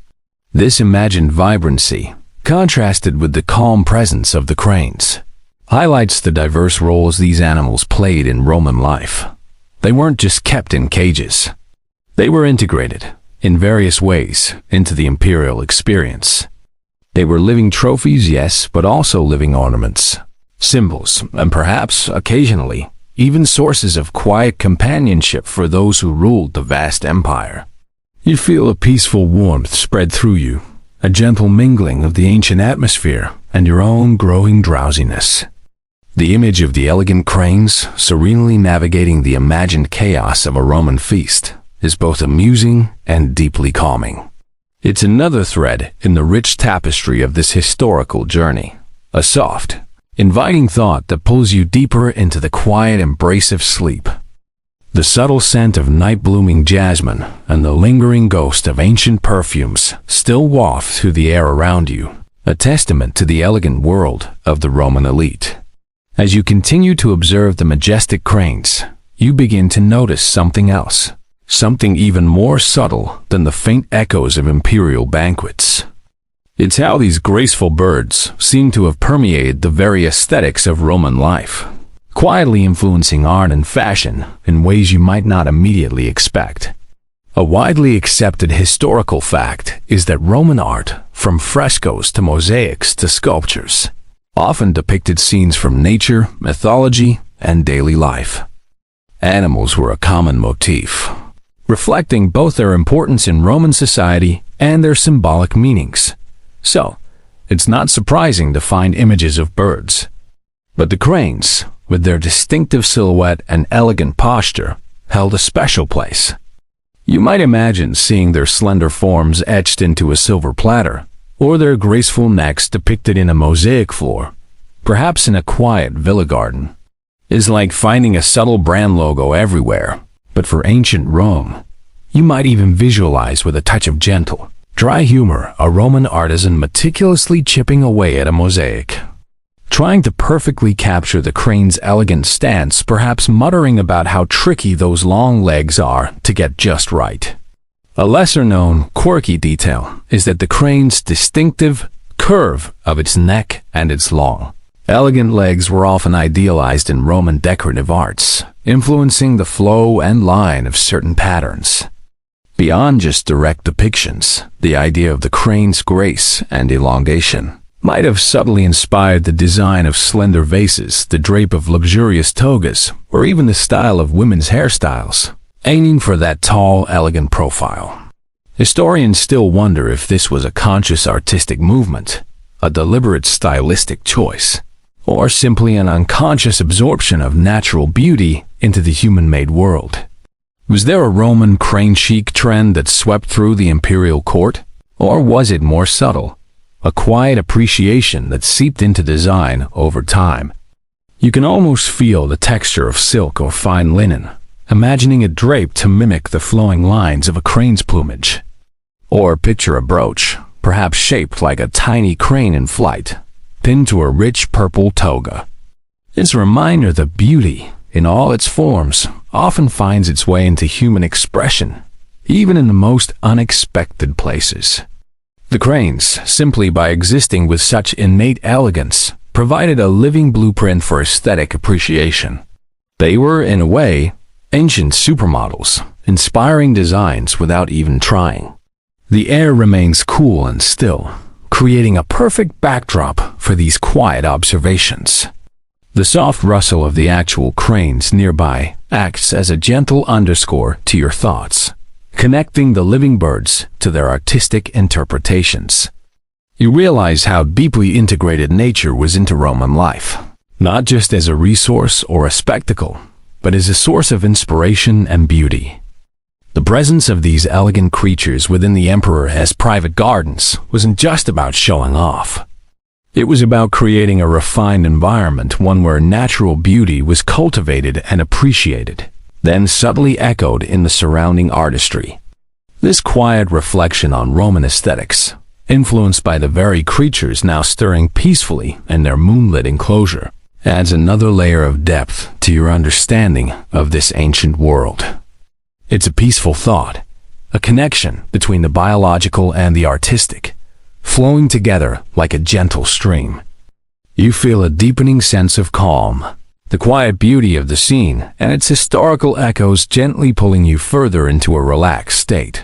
This imagined vibrancy, contrasted with the calm presence of the cranes, highlights the diverse roles these animals played in Roman life. They weren't just kept in cages. They were integrated, in various ways, into the imperial experience. They were living trophies, yes, but also living ornaments, symbols, and perhaps, occasionally, even sources of quiet companionship for those who ruled the vast empire. You'd feel a peaceful warmth spread through you, a gentle mingling of the ancient atmosphere and your own growing drowsiness. The image of the elegant cranes serenely navigating the imagined chaos of a Roman feast is both amusing and deeply calming. It's another thread in the rich tapestry of this historical journey, a soft, inviting thought that pulls you deeper into the quiet embrace of sleep. The subtle scent of night-blooming jasmine and the lingering ghost of ancient perfumes still waft through the air around you, a testament to the elegant world of the Roman elite. As you continue to observe the majestic cranes, you begin to notice something else, something even more subtle than the faint echoes of imperial banquets. It's how these graceful birds seem to have permeated the very aesthetics of Roman life, quietly influencing art and fashion in ways you might not immediately expect. A widely accepted historical fact is that Roman art, from frescoes to mosaics to sculptures, often depicted scenes from nature, mythology, and daily life. Animals were a common motif, reflecting both their importance in Roman society and their symbolic meanings. So, it's not surprising to find images of birds. But the cranes, with their distinctive silhouette and elegant posture, held a special place. You might imagine seeing their slender forms etched into a silver platter, or their graceful necks depicted in a mosaic floor, perhaps in a quiet villa garden. It's like finding a subtle brand logo everywhere, but for ancient Rome, you might even visualize with a touch of gentle, dry humor a Roman artisan meticulously chipping away at a mosaic, trying to perfectly capture the crane's elegant stance, perhaps muttering about how tricky those long legs are to get just right. A lesser-known, quirky detail is that the crane's distinctive curve of its neck and its long, elegant legs were often idealized in Roman decorative arts, influencing the flow and line of certain patterns. Beyond just direct depictions, the idea of the crane's grace and elongation might have subtly inspired the design of slender vases, the drape of luxurious togas, or even the style of women's hairstyles, aiming for that tall, elegant profile. Historians still wonder if this was a conscious artistic movement, a deliberate stylistic choice, or simply an unconscious absorption of natural beauty into the human-made world. Was there a Roman crane chic trend that swept through the imperial court? Or was it more subtle, a quiet appreciation that seeped into design over time? You can almost feel the texture of silk or fine linen, imagining it draped to mimic the flowing lines of a crane's plumage. Or picture a brooch, perhaps shaped like a tiny crane in flight, pinned to a rich purple toga. It's a reminder that beauty, in all its forms, often finds its way into human expression, even in the most unexpected places. The cranes, simply by existing with such innate elegance, provided a living blueprint for aesthetic appreciation. They were, in a way, ancient supermodels, inspiring designs without even trying. The air remains cool and still, creating a perfect backdrop for these quiet observations. The soft rustle of the actual cranes nearby acts as a gentle underscore to your thoughts, connecting the living birds to their artistic interpretations. You realize how deeply integrated nature was into Roman life, not just as a resource or a spectacle, but as a source of inspiration and beauty. The presence of these elegant creatures within the emperor as private gardens wasn't just about showing off. It was about creating a refined environment, one where natural beauty was cultivated and appreciated, then subtly echoed in the surrounding artistry. This quiet reflection on Roman aesthetics, influenced by the very creatures now stirring peacefully in their moonlit enclosure, adds another layer of depth to your understanding of this ancient world. It's a peaceful thought, a connection between the biological and the artistic, flowing together like a gentle stream. You feel a deepening sense of calm, the quiet beauty of the scene and its historical echoes gently pulling you further into a relaxed state.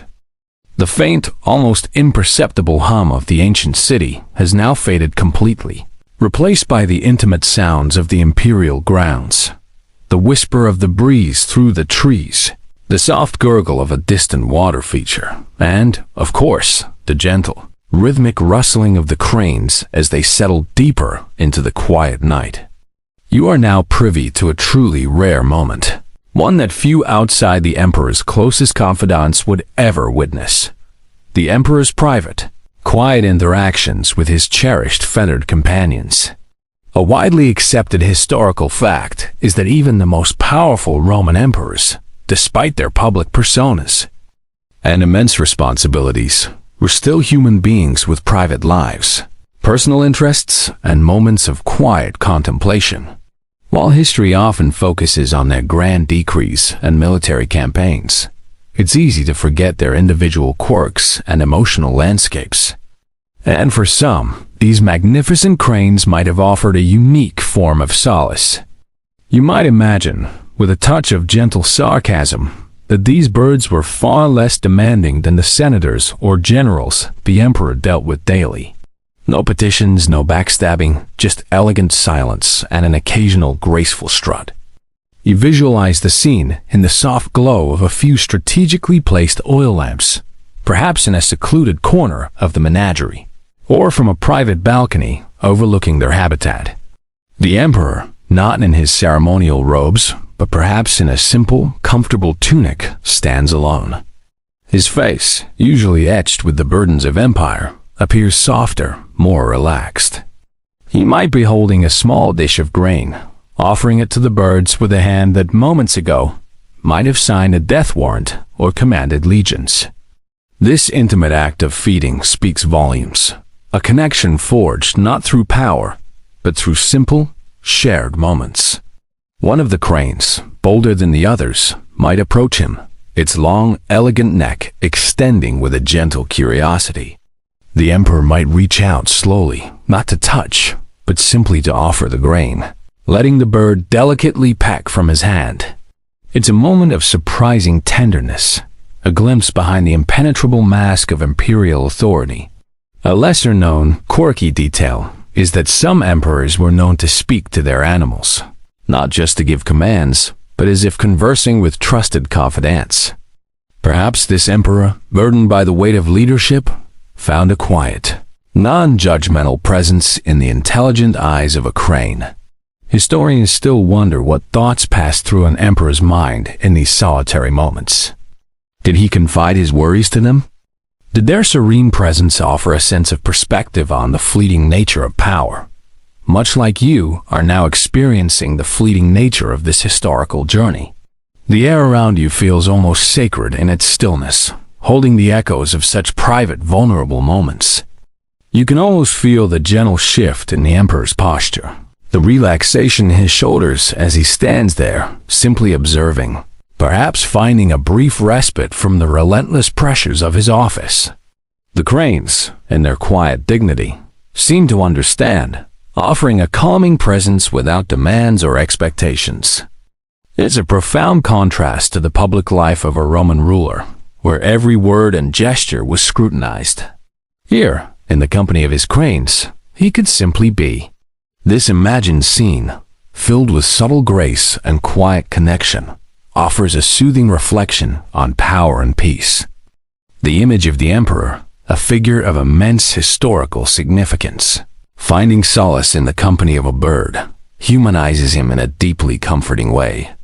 The faint, almost imperceptible hum of the ancient city has now faded completely, replaced by the intimate sounds of the imperial grounds, the whisper of the breeze through the trees, the soft gurgle of a distant water feature, and, of course, the gentle, rhythmic rustling of the cranes as they settle deeper into the quiet night. You are now privy to a truly rare moment, one that few outside the Emperor's closest confidants would ever witness. The Emperor's private, quiet interactions with his cherished feathered companions. A widely accepted historical fact is that even the most powerful Roman emperors, despite their public personas and immense responsibilities, were still human beings with private lives, personal interests, and moments of quiet contemplation. While history often focuses on their grand decrees and military campaigns, it's easy to forget their individual quirks and emotional landscapes. And for some, these magnificent cranes might have offered a unique form of solace. You might imagine, with a touch of gentle sarcasm, that these birds were far less demanding than the senators or generals the emperor dealt with daily. No petitions, no backstabbing, just elegant silence and an occasional graceful strut. You visualize the scene in the soft glow of a few strategically placed oil lamps, perhaps in a secluded corner of the menagerie, or from a private balcony overlooking their habitat. The emperor, not in his ceremonial robes, but perhaps in a simple, comfortable tunic, stands alone. His face, usually etched with the burdens of empire, appears softer, more relaxed. He might be holding a small dish of grain, offering it to the birds with a hand that moments ago might have signed a death warrant or commanded legions. This intimate act of feeding speaks volumes, a connection forged not through power, but through simple, shared moments. One of the cranes, bolder than the others, might approach him, its long, elegant neck extending with a gentle curiosity. The emperor might reach out slowly, not to touch, but simply to offer the grain, letting the bird delicately peck from his hand. It's a moment of surprising tenderness, a glimpse behind the impenetrable mask of imperial authority. A lesser-known, quirky detail is that some emperors were known to speak to their animals, not just to give commands, but as if conversing with trusted confidants. Perhaps this emperor, burdened by the weight of leadership, found a quiet, non-judgmental presence in the intelligent eyes of a crane. Historians still wonder what thoughts passed through an emperor's mind in these solitary moments. Did he confide his worries to them? Did their serene presence offer a sense of perspective on the fleeting nature of power? Much like you are now experiencing the fleeting nature of this historical journey. The air around you feels almost sacred in its stillness, holding the echoes of such private, vulnerable moments. You can almost feel the gentle shift in the emperor's posture, the relaxation in his shoulders as he stands there, simply observing, perhaps finding a brief respite from the relentless pressures of his office. The cranes, in their quiet dignity, seem to understand, offering a calming presence without demands or expectations. It's a profound contrast to the public life of a Roman ruler, where every word and gesture was scrutinized. Here, in the company of his cranes, he could simply be. This imagined scene, filled with subtle grace and quiet connection, offers a soothing reflection on power and peace. The image of the emperor, a figure of immense historical significance, finding solace in the company of a bird, humanizes him in a deeply comforting way.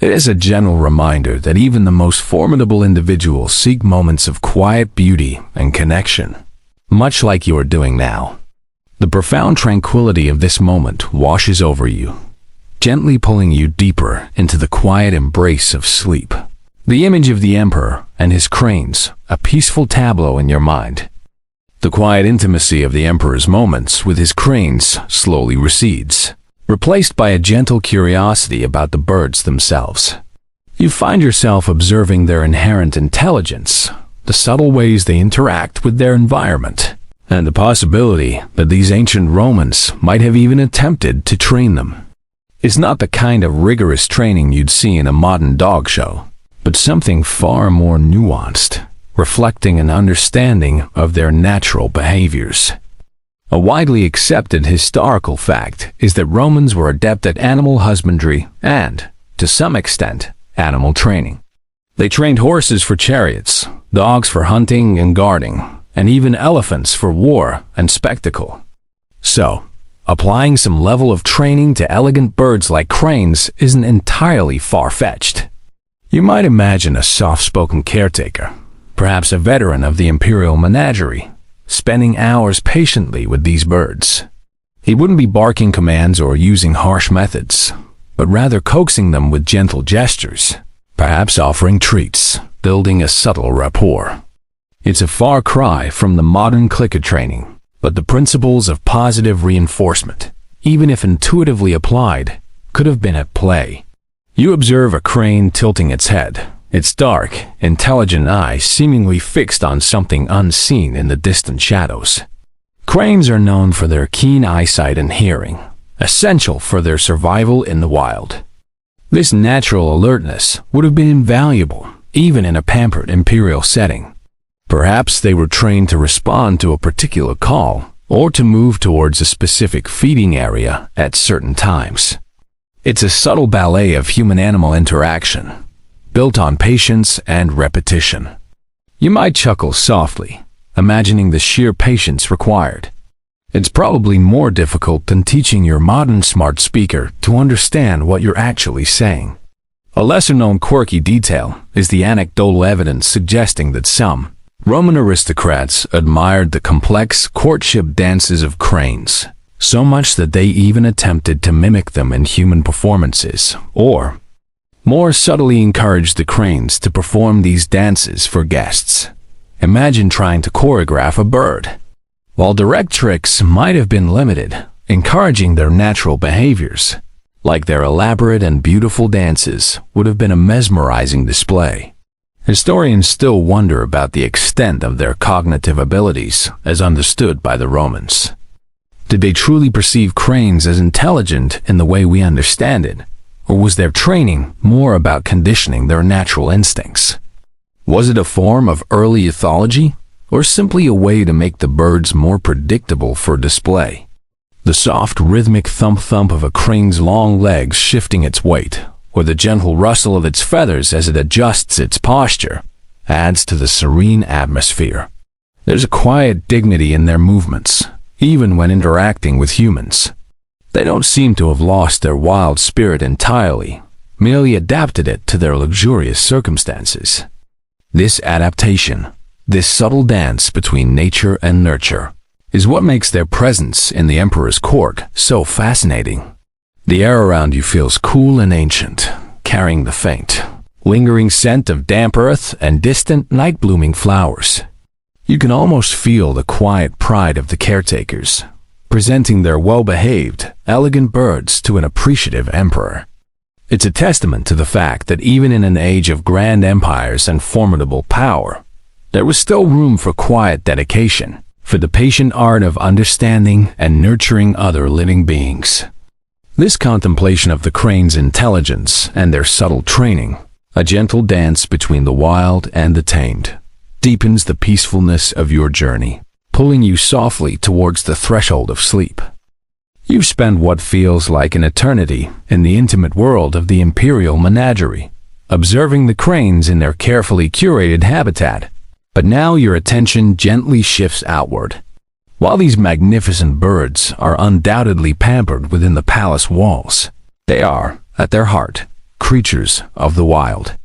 It is a gentle reminder that even the most formidable individuals seek moments of quiet beauty and connection, much like you are doing now. The profound tranquility of this moment washes over you, gently pulling you deeper into the quiet embrace of sleep. The image of the emperor and his cranes, a peaceful tableau in your mind. The quiet intimacy of the emperor's moments with his cranes slowly recedes, replaced by a gentle curiosity about the birds themselves. You find yourself observing their inherent intelligence, the subtle ways they interact with their environment, and the possibility that these ancient Romans might have even attempted to train them. It's not the kind of rigorous training you'd see in a modern dog show, but something far more nuanced, reflecting an understanding of their natural behaviors. A widely accepted historical fact is that Romans were adept at animal husbandry and, to some extent, animal training. They trained horses for chariots, dogs for hunting and guarding, and even elephants for war and spectacle. So, applying some level of training to elegant birds like cranes isn't entirely far-fetched. You might imagine a soft-spoken caretaker, perhaps a veteran of the Imperial menagerie, spending hours patiently with these birds. He wouldn't be barking commands or using harsh methods, but rather coaxing them with gentle gestures, perhaps offering treats, building a subtle rapport. It's a far cry from the modern clicker training, but the principles of positive reinforcement, even if intuitively applied, could have been at play. You observe a crane tilting its head, its dark, intelligent eye seemingly fixed on something unseen in the distant shadows. Cranes are known for their keen eyesight and hearing, essential for their survival in the wild. This natural alertness would have been invaluable, even in a pampered imperial setting. Perhaps they were trained to respond to a particular call, or to move towards a specific feeding area at certain times. It's a subtle ballet of human-animal interaction, built on patience and repetition. You might chuckle softly, imagining the sheer patience required. It's probably more difficult than teaching your modern smart speaker to understand what you're actually saying. A lesser-known quirky detail is the anecdotal evidence suggesting that some Roman aristocrats admired the complex courtship dances of cranes, so much that they even attempted to mimic them in human performances, or more subtly encouraged the cranes to perform these dances for guests. Imagine trying to choreograph a bird. While direct tricks might have been limited, encouraging their natural behaviors, like their elaborate and beautiful dances, would have been a mesmerizing display. Historians still wonder about the extent of their cognitive abilities as understood by the Romans. Did they truly perceive cranes as intelligent in the way we understand it, or was their training more about conditioning their natural instincts? Was it a form of early ethology, or simply a way to make the birds more predictable for display? The soft, rhythmic thump-thump of a crane's long legs shifting its weight, or the gentle rustle of its feathers as it adjusts its posture, adds to the serene atmosphere. There's a quiet dignity in their movements, even when interacting with humans. They don't seem to have lost their wild spirit entirely, merely adapted it to their luxurious circumstances. This adaptation, this subtle dance between nature and nurture, is what makes their presence in the emperor's court so fascinating. The air around you feels cool and ancient, carrying the faint, lingering scent of damp earth and distant night-blooming flowers. You can almost feel the quiet pride of the caretakers, presenting their well-behaved, elegant birds to an appreciative emperor. It's a testament to the fact that even in an age of grand empires and formidable power, there was still room for quiet dedication, for the patient art of understanding and nurturing other living beings. This contemplation of the crane's intelligence and their subtle training, a gentle dance between the wild and the tamed, deepens the peacefulness of your journey, pulling you softly towards the threshold of sleep. You've spent what feels like an eternity in the intimate world of the Imperial menagerie, observing the cranes in their carefully curated habitat, but now your attention gently shifts outward. While these magnificent birds are undoubtedly pampered within the palace walls, they are, at their heart, creatures of the wild.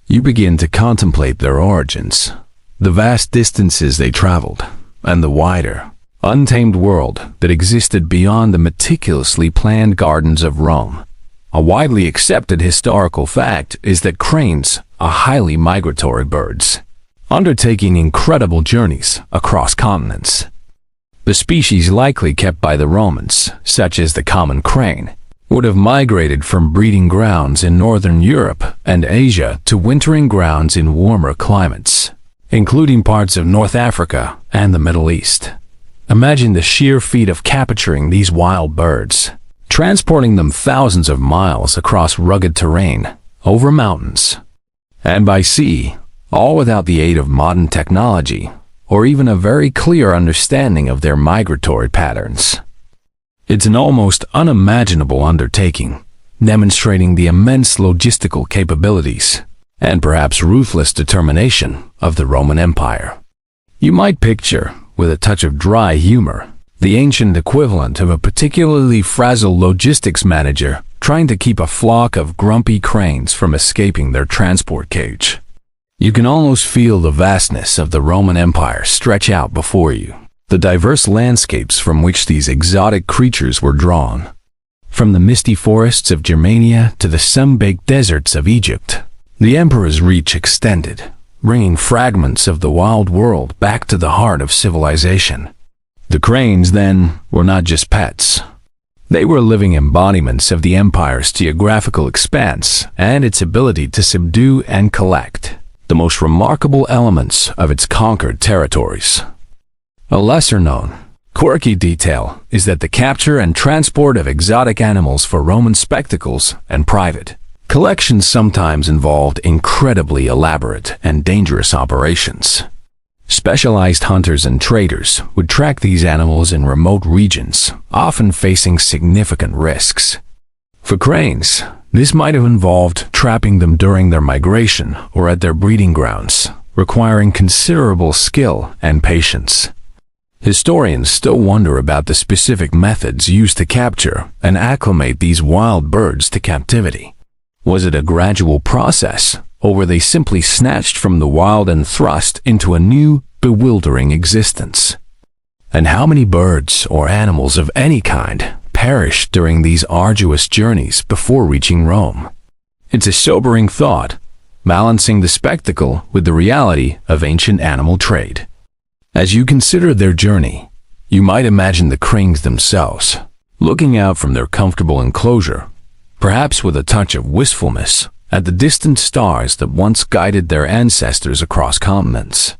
You begin to contemplate their origins, the vast distances they traveled, and the wider, untamed world that existed beyond the meticulously planned gardens of Rome. A widely accepted historical fact is that cranes, are highly migratory birds, undertaking incredible journeys across continents. The species likely kept by the Romans, such as the common crane, would have migrated from breeding grounds in northern Europe and Asia to wintering grounds in warmer climates, including parts of North Africa and the Middle East. Imagine the sheer feat of capturing these wild birds, transporting them thousands of miles across rugged terrain, over mountains, and by sea, all without the aid of modern technology or even a very clear understanding of their migratory patterns. It's an almost unimaginable undertaking, demonstrating the immense logistical capabilities and perhaps ruthless determination of the Roman Empire. You might picture, with a touch of dry humor, the ancient equivalent of a particularly frazzled logistics manager trying to keep a flock of grumpy cranes from escaping their transport cage. You can almost feel the vastness of the Roman Empire stretch out before you, the diverse landscapes from which these exotic creatures were drawn. From the misty forests of Germania to the sun-baked deserts of Egypt, the emperor's reach extended, bringing fragments of the wild world back to the heart of civilization. The cranes, then, were not just pets. They were living embodiments of the empire's geographical expanse and its ability to subdue and collect the most remarkable elements of its conquered territories. A lesser-known, quirky detail is that the capture and transport of exotic animals for Roman spectacles and private collections sometimes involved incredibly elaborate and dangerous operations. Specialized hunters and traders would track these animals in remote regions, often facing significant risks. For cranes, this might have involved trapping them during their migration or at their breeding grounds, requiring considerable skill and patience. Historians still wonder about the specific methods used to capture and acclimate these wild birds to captivity. Was it a gradual process, or were they simply snatched from the wild and thrust into a new, bewildering existence? And how many birds or animals of any kind perished during these arduous journeys before reaching Rome? It's a sobering thought, balancing the spectacle with the reality of ancient animal trade. As you consider their journey, you might imagine the cranes themselves, looking out from their comfortable enclosure, perhaps with a touch of wistfulness, at the distant stars that once guided their ancestors across continents.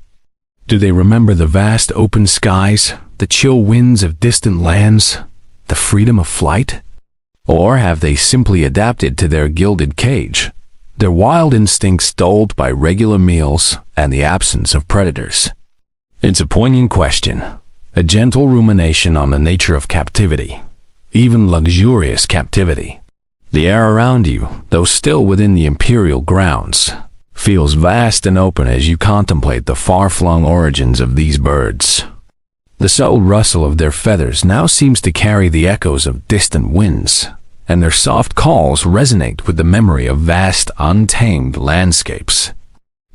Do they remember the vast open skies, the chill winds of distant lands, the freedom of flight? Or have they simply adapted to their gilded cage, their wild instincts dulled by regular meals and the absence of predators? It's a poignant question, a gentle rumination on the nature of captivity, even luxurious captivity. The air around you, though still within the imperial grounds, feels vast and open as you contemplate the far-flung origins of these birds. The subtle rustle of their feathers now seems to carry the echoes of distant winds, and their soft calls resonate with the memory of vast, untamed landscapes.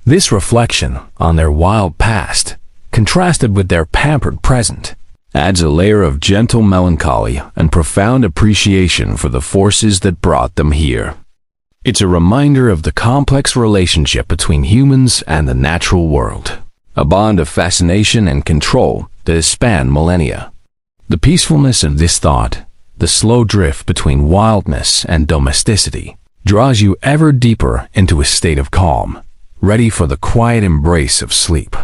This reflection on their wild past, contrasted with their pampered present, adds a layer of gentle melancholy and profound appreciation for the forces that brought them here. It's a reminder of the complex relationship between humans and the natural world, a bond of fascination and control that has spanned millennia. The peacefulness of this thought, the slow drift between wildness and domesticity, draws you ever deeper into a state of calm, ready for the quiet embrace of sleep.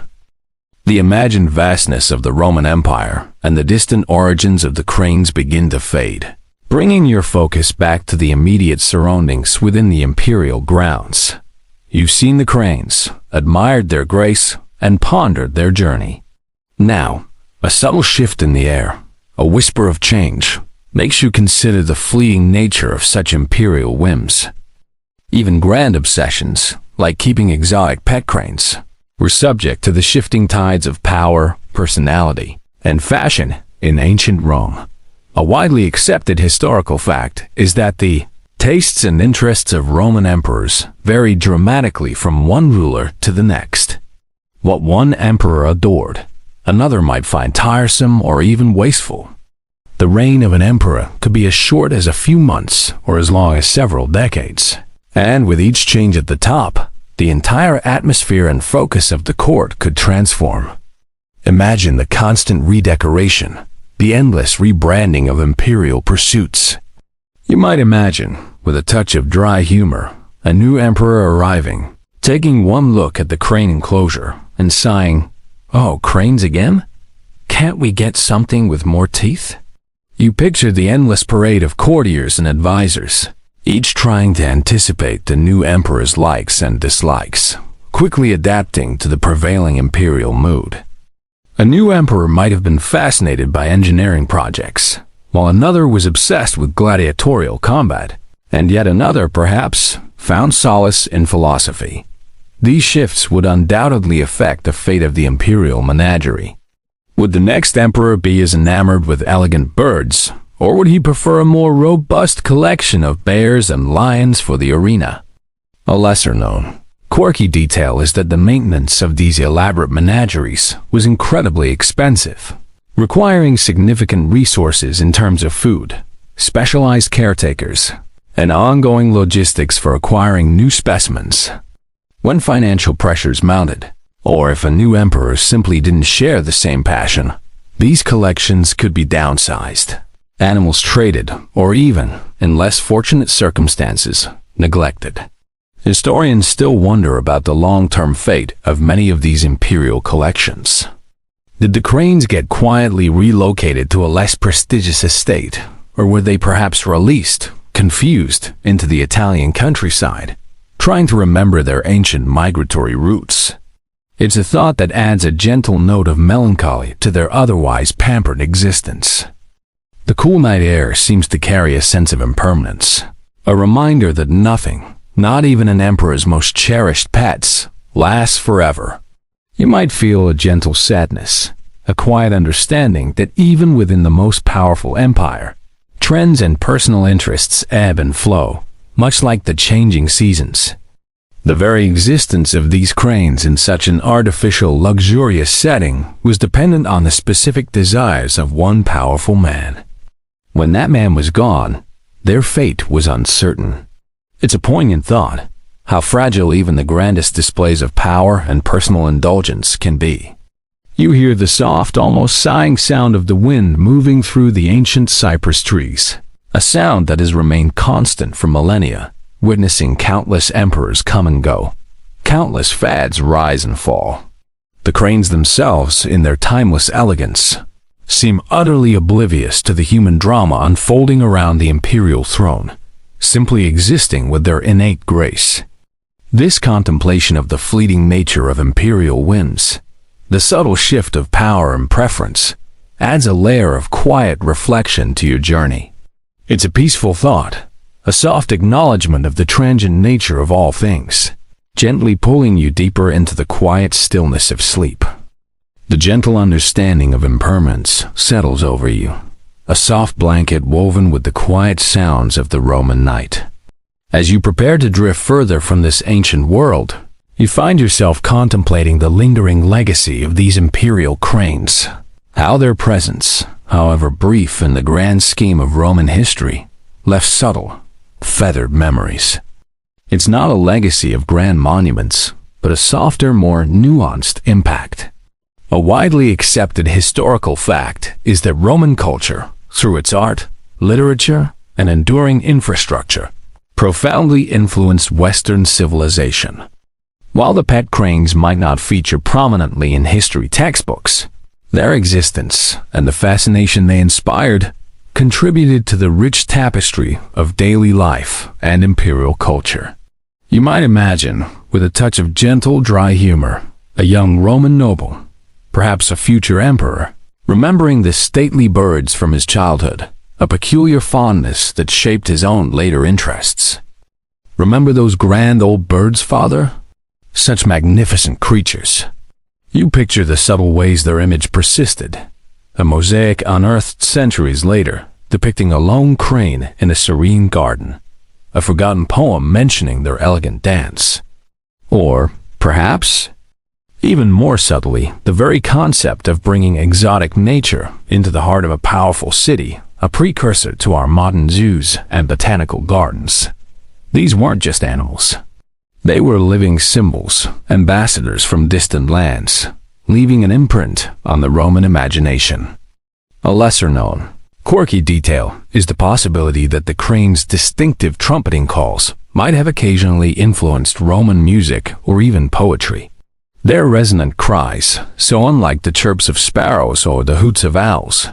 The imagined vastness of the Roman Empire and the distant origins of the cranes begin to fade, bringing your focus back to the immediate surroundings within the imperial grounds. You've seen the cranes, admired their grace, and pondered their journey. Now, a subtle shift in the air, a whisper of change, makes you consider the fleeting nature of such imperial whims. Even grand obsessions, like keeping exotic pet cranes, were subject to the shifting tides of power, personality, and fashion in ancient Rome. A widely accepted historical fact is that the tastes and interests of Roman emperors varied dramatically from one ruler to the next. What one emperor adored, another might find tiresome or even wasteful. The reign of an emperor could be as short as a few months or as long as several decades, and with each change at the top, the entire atmosphere and focus of the court could transform. Imagine the constant redecoration, the endless rebranding of imperial pursuits. You might imagine, with a touch of dry humor, a new emperor arriving, taking one look at the crane enclosure and sighing, "Oh, cranes again? Can't we get something with more teeth?" You picture the endless parade of courtiers and advisors, each trying to anticipate the new emperor's likes and dislikes, quickly adapting to the prevailing imperial mood. A new emperor might have been fascinated by engineering projects, while another was obsessed with gladiatorial combat, and yet another, perhaps, found solace in philosophy. These shifts would undoubtedly affect the fate of the imperial menagerie. Would the next emperor be as enamored with elegant birds, or would he prefer a more robust collection of bears and lions for the arena? A lesser-known, quirky detail is that the maintenance of these elaborate menageries was incredibly expensive, requiring significant resources in terms of food, specialized caretakers, and ongoing logistics for acquiring new specimens. When financial pressures mounted, or if a new emperor simply didn't share the same passion, these collections could be downsized, animals traded, or even, in less fortunate circumstances, neglected. Historians still wonder about the long-term fate of many of these imperial collections. Did the cranes get quietly relocated to a less prestigious estate, or were they perhaps released, confused, into the Italian countryside, trying to remember their ancient migratory roots? It's a thought that adds a gentle note of melancholy to their otherwise pampered existence. The cool night air seems to carry a sense of impermanence, a reminder that nothing, not even an emperor's most cherished pets, lasts forever. You might feel a gentle sadness, a quiet understanding that even within the most powerful empire, trends and personal interests ebb and flow, much like the changing seasons. The very existence of these cranes in such an artificial, luxurious setting was dependent on the specific desires of one powerful man. When that man was gone, their fate was uncertain. It's a poignant thought, how fragile even the grandest displays of power and personal indulgence can be. You hear the soft, almost sighing sound of the wind moving through the ancient cypress trees, a sound that has remained constant for millennia, witnessing countless emperors come and go, countless fads rise and fall. The cranes themselves, in their timeless elegance, seem utterly oblivious to the human drama unfolding around the imperial throne, simply existing with their innate grace. This contemplation of the fleeting nature of imperial whims, the subtle shift of power and preference, adds a layer of quiet reflection to your journey. It's a peaceful thought, a soft acknowledgement of the transient nature of all things, gently pulling you deeper into the quiet stillness of sleep. The gentle understanding of impermanence settles over you, a soft blanket woven with the quiet sounds of the Roman night. As you prepare to drift further from this ancient world, you find yourself contemplating the lingering legacy of these imperial cranes, how their presence, however brief in the grand scheme of Roman history, left subtle, feathered memories. It's not a legacy of grand monuments, but a softer, more nuanced impact. A widely accepted historical fact is that Roman culture, through its art, literature, and enduring infrastructure, profoundly influenced Western civilization. While the pet cranes might not feature prominently in history textbooks, their existence and the fascination they inspired contributed to the rich tapestry of daily life and imperial culture. You might imagine, with a touch of gentle, dry humor, a young Roman noble, perhaps a future emperor, remembering the stately birds from his childhood, a peculiar fondness that shaped his own later interests. "Remember those grand old birds, father? Such magnificent creatures." You picture the subtle ways their image persisted, a mosaic unearthed centuries later, depicting a lone crane in a serene garden, a forgotten poem mentioning their elegant dance. Or, perhaps, even more subtly, the very concept of bringing exotic nature into the heart of a powerful city, a precursor to our modern zoos and botanical gardens. These weren't just animals. They were living symbols, ambassadors from distant lands, leaving an imprint on the Roman imagination. A lesser-known, quirky detail is the possibility that the crane's distinctive trumpeting calls might have occasionally influenced Roman music or even poetry. Their resonant cries, so unlike the chirps of sparrows or the hoots of owls,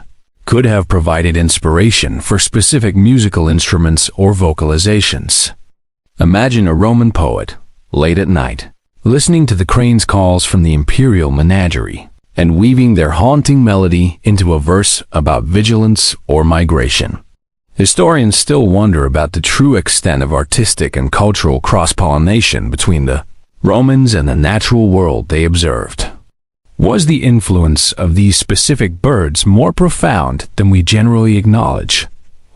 could have provided inspiration for specific musical instruments or vocalizations. Imagine a Roman poet, late at night, listening to the crane's calls from the Imperial menagerie and weaving their haunting melody into a verse about vigilance or migration. Historians still wonder about the true extent of artistic and cultural cross-pollination between the Romans and the natural world they observed. Was the influence of these specific birds more profound than we generally acknowledge,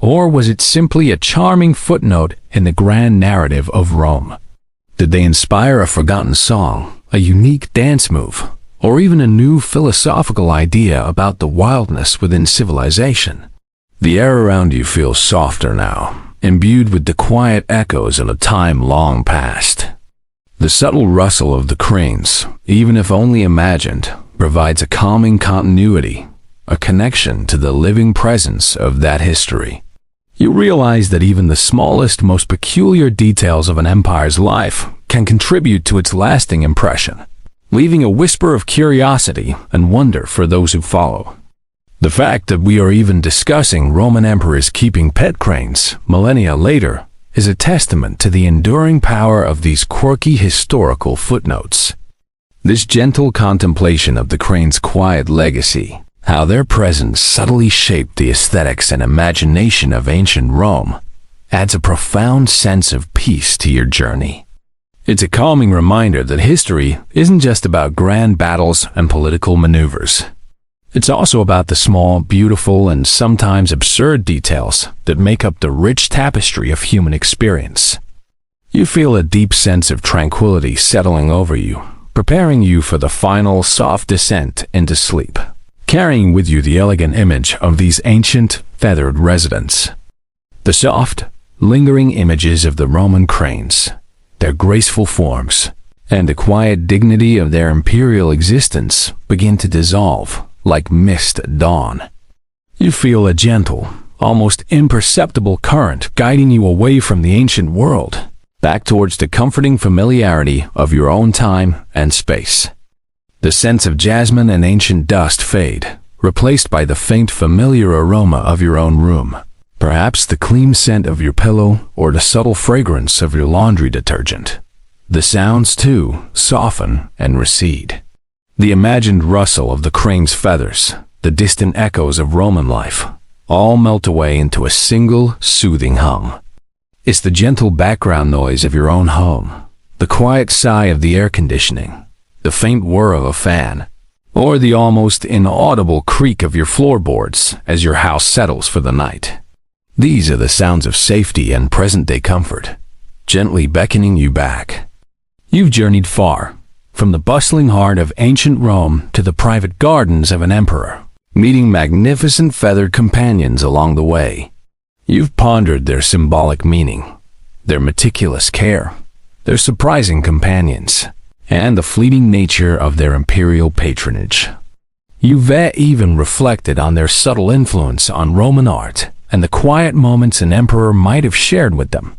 or was it simply a charming footnote in the grand narrative of Rome? Did they inspire a forgotten song, a unique dance move, or even a new philosophical idea about the wildness within civilization? The air around you feels softer now, imbued with the quiet echoes of a time long past. The subtle rustle of the cranes, even if only imagined, provides a calming continuity, a connection to the living presence of that history. You realize that even the smallest, most peculiar details of an empire's life can contribute to its lasting impression, leaving a whisper of curiosity and wonder for those who follow. The fact that we are even discussing Roman emperors keeping pet cranes millennia later is a testament to the enduring power of these quirky historical footnotes. This gentle contemplation of the crane's quiet legacy, how their presence subtly shaped the aesthetics and imagination of ancient Rome, adds a profound sense of peace to your journey. It's a calming reminder that history isn't just about grand battles and political maneuvers. It's also about the small, beautiful, and sometimes absurd details that make up the rich tapestry of human experience. You feel a deep sense of tranquility settling over you, preparing you for the final soft descent into sleep, carrying with you the elegant image of these ancient, feathered residents. The soft, lingering images of the Roman cranes, their graceful forms, and the quiet dignity of their imperial existence begin to dissolve like mist at dawn. You feel a gentle, almost imperceptible current guiding you away from the ancient world, back towards the comforting familiarity of your own time and space. The scents of jasmine and ancient dust fade, replaced by the faint familiar aroma of your own room, perhaps the clean scent of your pillow or the subtle fragrance of your laundry detergent. The sounds, too, soften and recede. The imagined rustle of the crane's feathers, the distant echoes of Roman life, all melt away into a single, soothing hum. It's the gentle background noise of your own home, the quiet sigh of the air conditioning, the faint whir of a fan, or the almost inaudible creak of your floorboards as your house settles for the night. These are the sounds of safety and present-day comfort, gently beckoning you back. You've journeyed far, from the bustling heart of ancient Rome to the private gardens of an emperor, meeting magnificent feathered companions along the way. You've pondered their symbolic meaning, their meticulous care, their surprising companions, and the fleeting nature of their imperial patronage. You've even reflected on their subtle influence on Roman art and the quiet moments an emperor might have shared with them.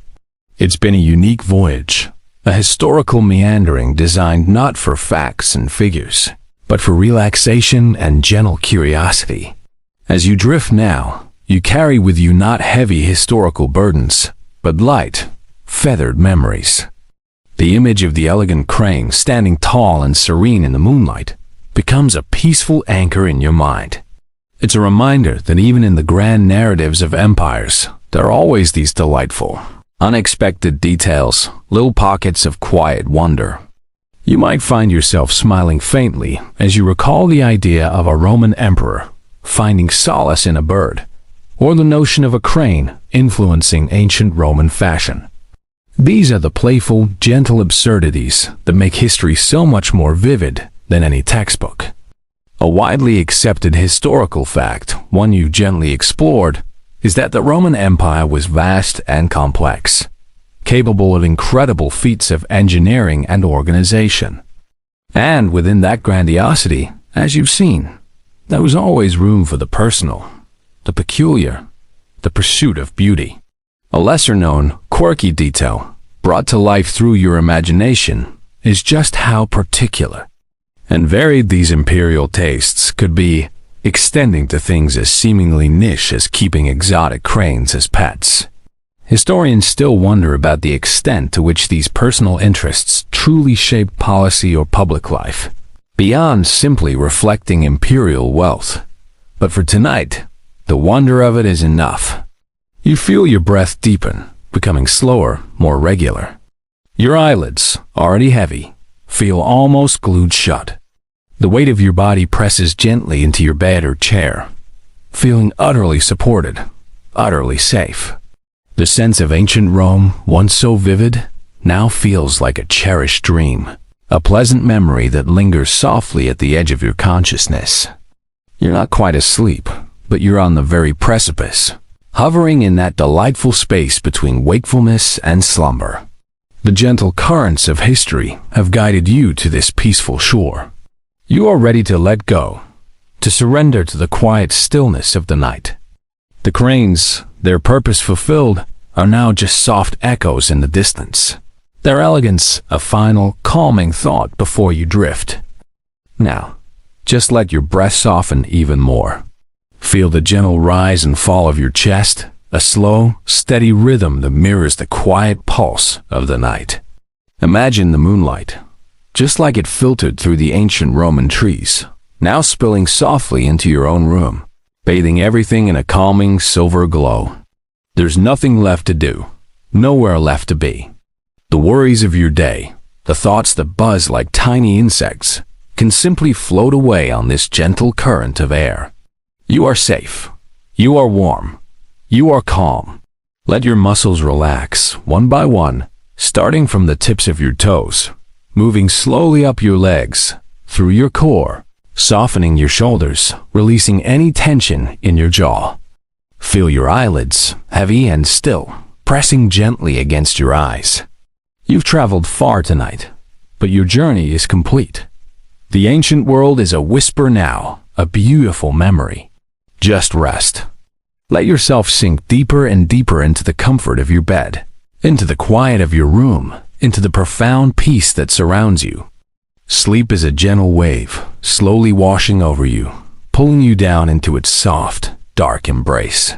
It's been a unique voyage, a historical meandering designed not for facts and figures, but for relaxation and gentle curiosity. As you drift now, you carry with you not heavy historical burdens, but light, feathered memories. The image of the elegant crane standing tall and serene in the moonlight becomes a peaceful anchor in your mind. It's a reminder that even in the grand narratives of empires, there are always these delightful, unexpected details, little pockets of quiet wonder. You might find yourself smiling faintly as you recall the idea of a Roman emperor finding solace in a bird, or the notion of a crane influencing ancient Roman fashion. These are the playful, gentle absurdities that make history so much more vivid than any textbook. A widely accepted historical fact, one you gently explored, is that the Roman Empire was vast and complex, capable of incredible feats of engineering and organization. And within that grandiosity, as you've seen, there was always room for the personal, the peculiar, the pursuit of beauty. A lesser-known, quirky detail, brought to life through your imagination, is just how particular and varied these imperial tastes could be, extending to things as seemingly niche as keeping exotic cranes as pets. Historians still wonder about the extent to which these personal interests truly shaped policy or public life, beyond simply reflecting imperial wealth. But for tonight, the wonder of it is enough. You feel your breath deepen, becoming slower, more regular. Your eyelids, already heavy, feel almost glued shut. The weight of your body presses gently into your bed or chair, feeling utterly supported, utterly safe. The sense of ancient Rome, once so vivid, now feels like a cherished dream, a pleasant memory that lingers softly at the edge of your consciousness. You're not quite asleep, but you're on the very precipice, hovering in that delightful space between wakefulness and slumber. The gentle currents of history have guided you to this peaceful shore. You are ready to let go, to surrender to the quiet stillness of the night. The cranes, their purpose fulfilled, are now just soft echoes in the distance, their elegance a final, calming thought before you drift. Now, just let your breath soften even more. Feel the gentle rise and fall of your chest, a slow, steady rhythm that mirrors the quiet pulse of the night. Imagine the moonlight, just like it filtered through the ancient Roman trees, now spilling softly into your own room, bathing everything in a calming silver glow. There's nothing left to do, nowhere left to be. The worries of your day, the thoughts that buzz like tiny insects, can simply float away on this gentle current of air. You are safe. You are warm. You are calm. Let your muscles relax, one by one, starting from the tips of your toes, moving slowly up your legs, through your core, softening your shoulders, releasing any tension in your jaw. Feel your eyelids, heavy and still, pressing gently against your eyes. You've traveled far tonight, but your journey is complete. The ancient world is a whisper now, a beautiful memory. Just rest. Let yourself sink deeper and deeper into the comfort of your bed, into the quiet of your room, into the profound peace that surrounds you. Sleep is a gentle wave, slowly washing over you, pulling you down into its soft, dark embrace.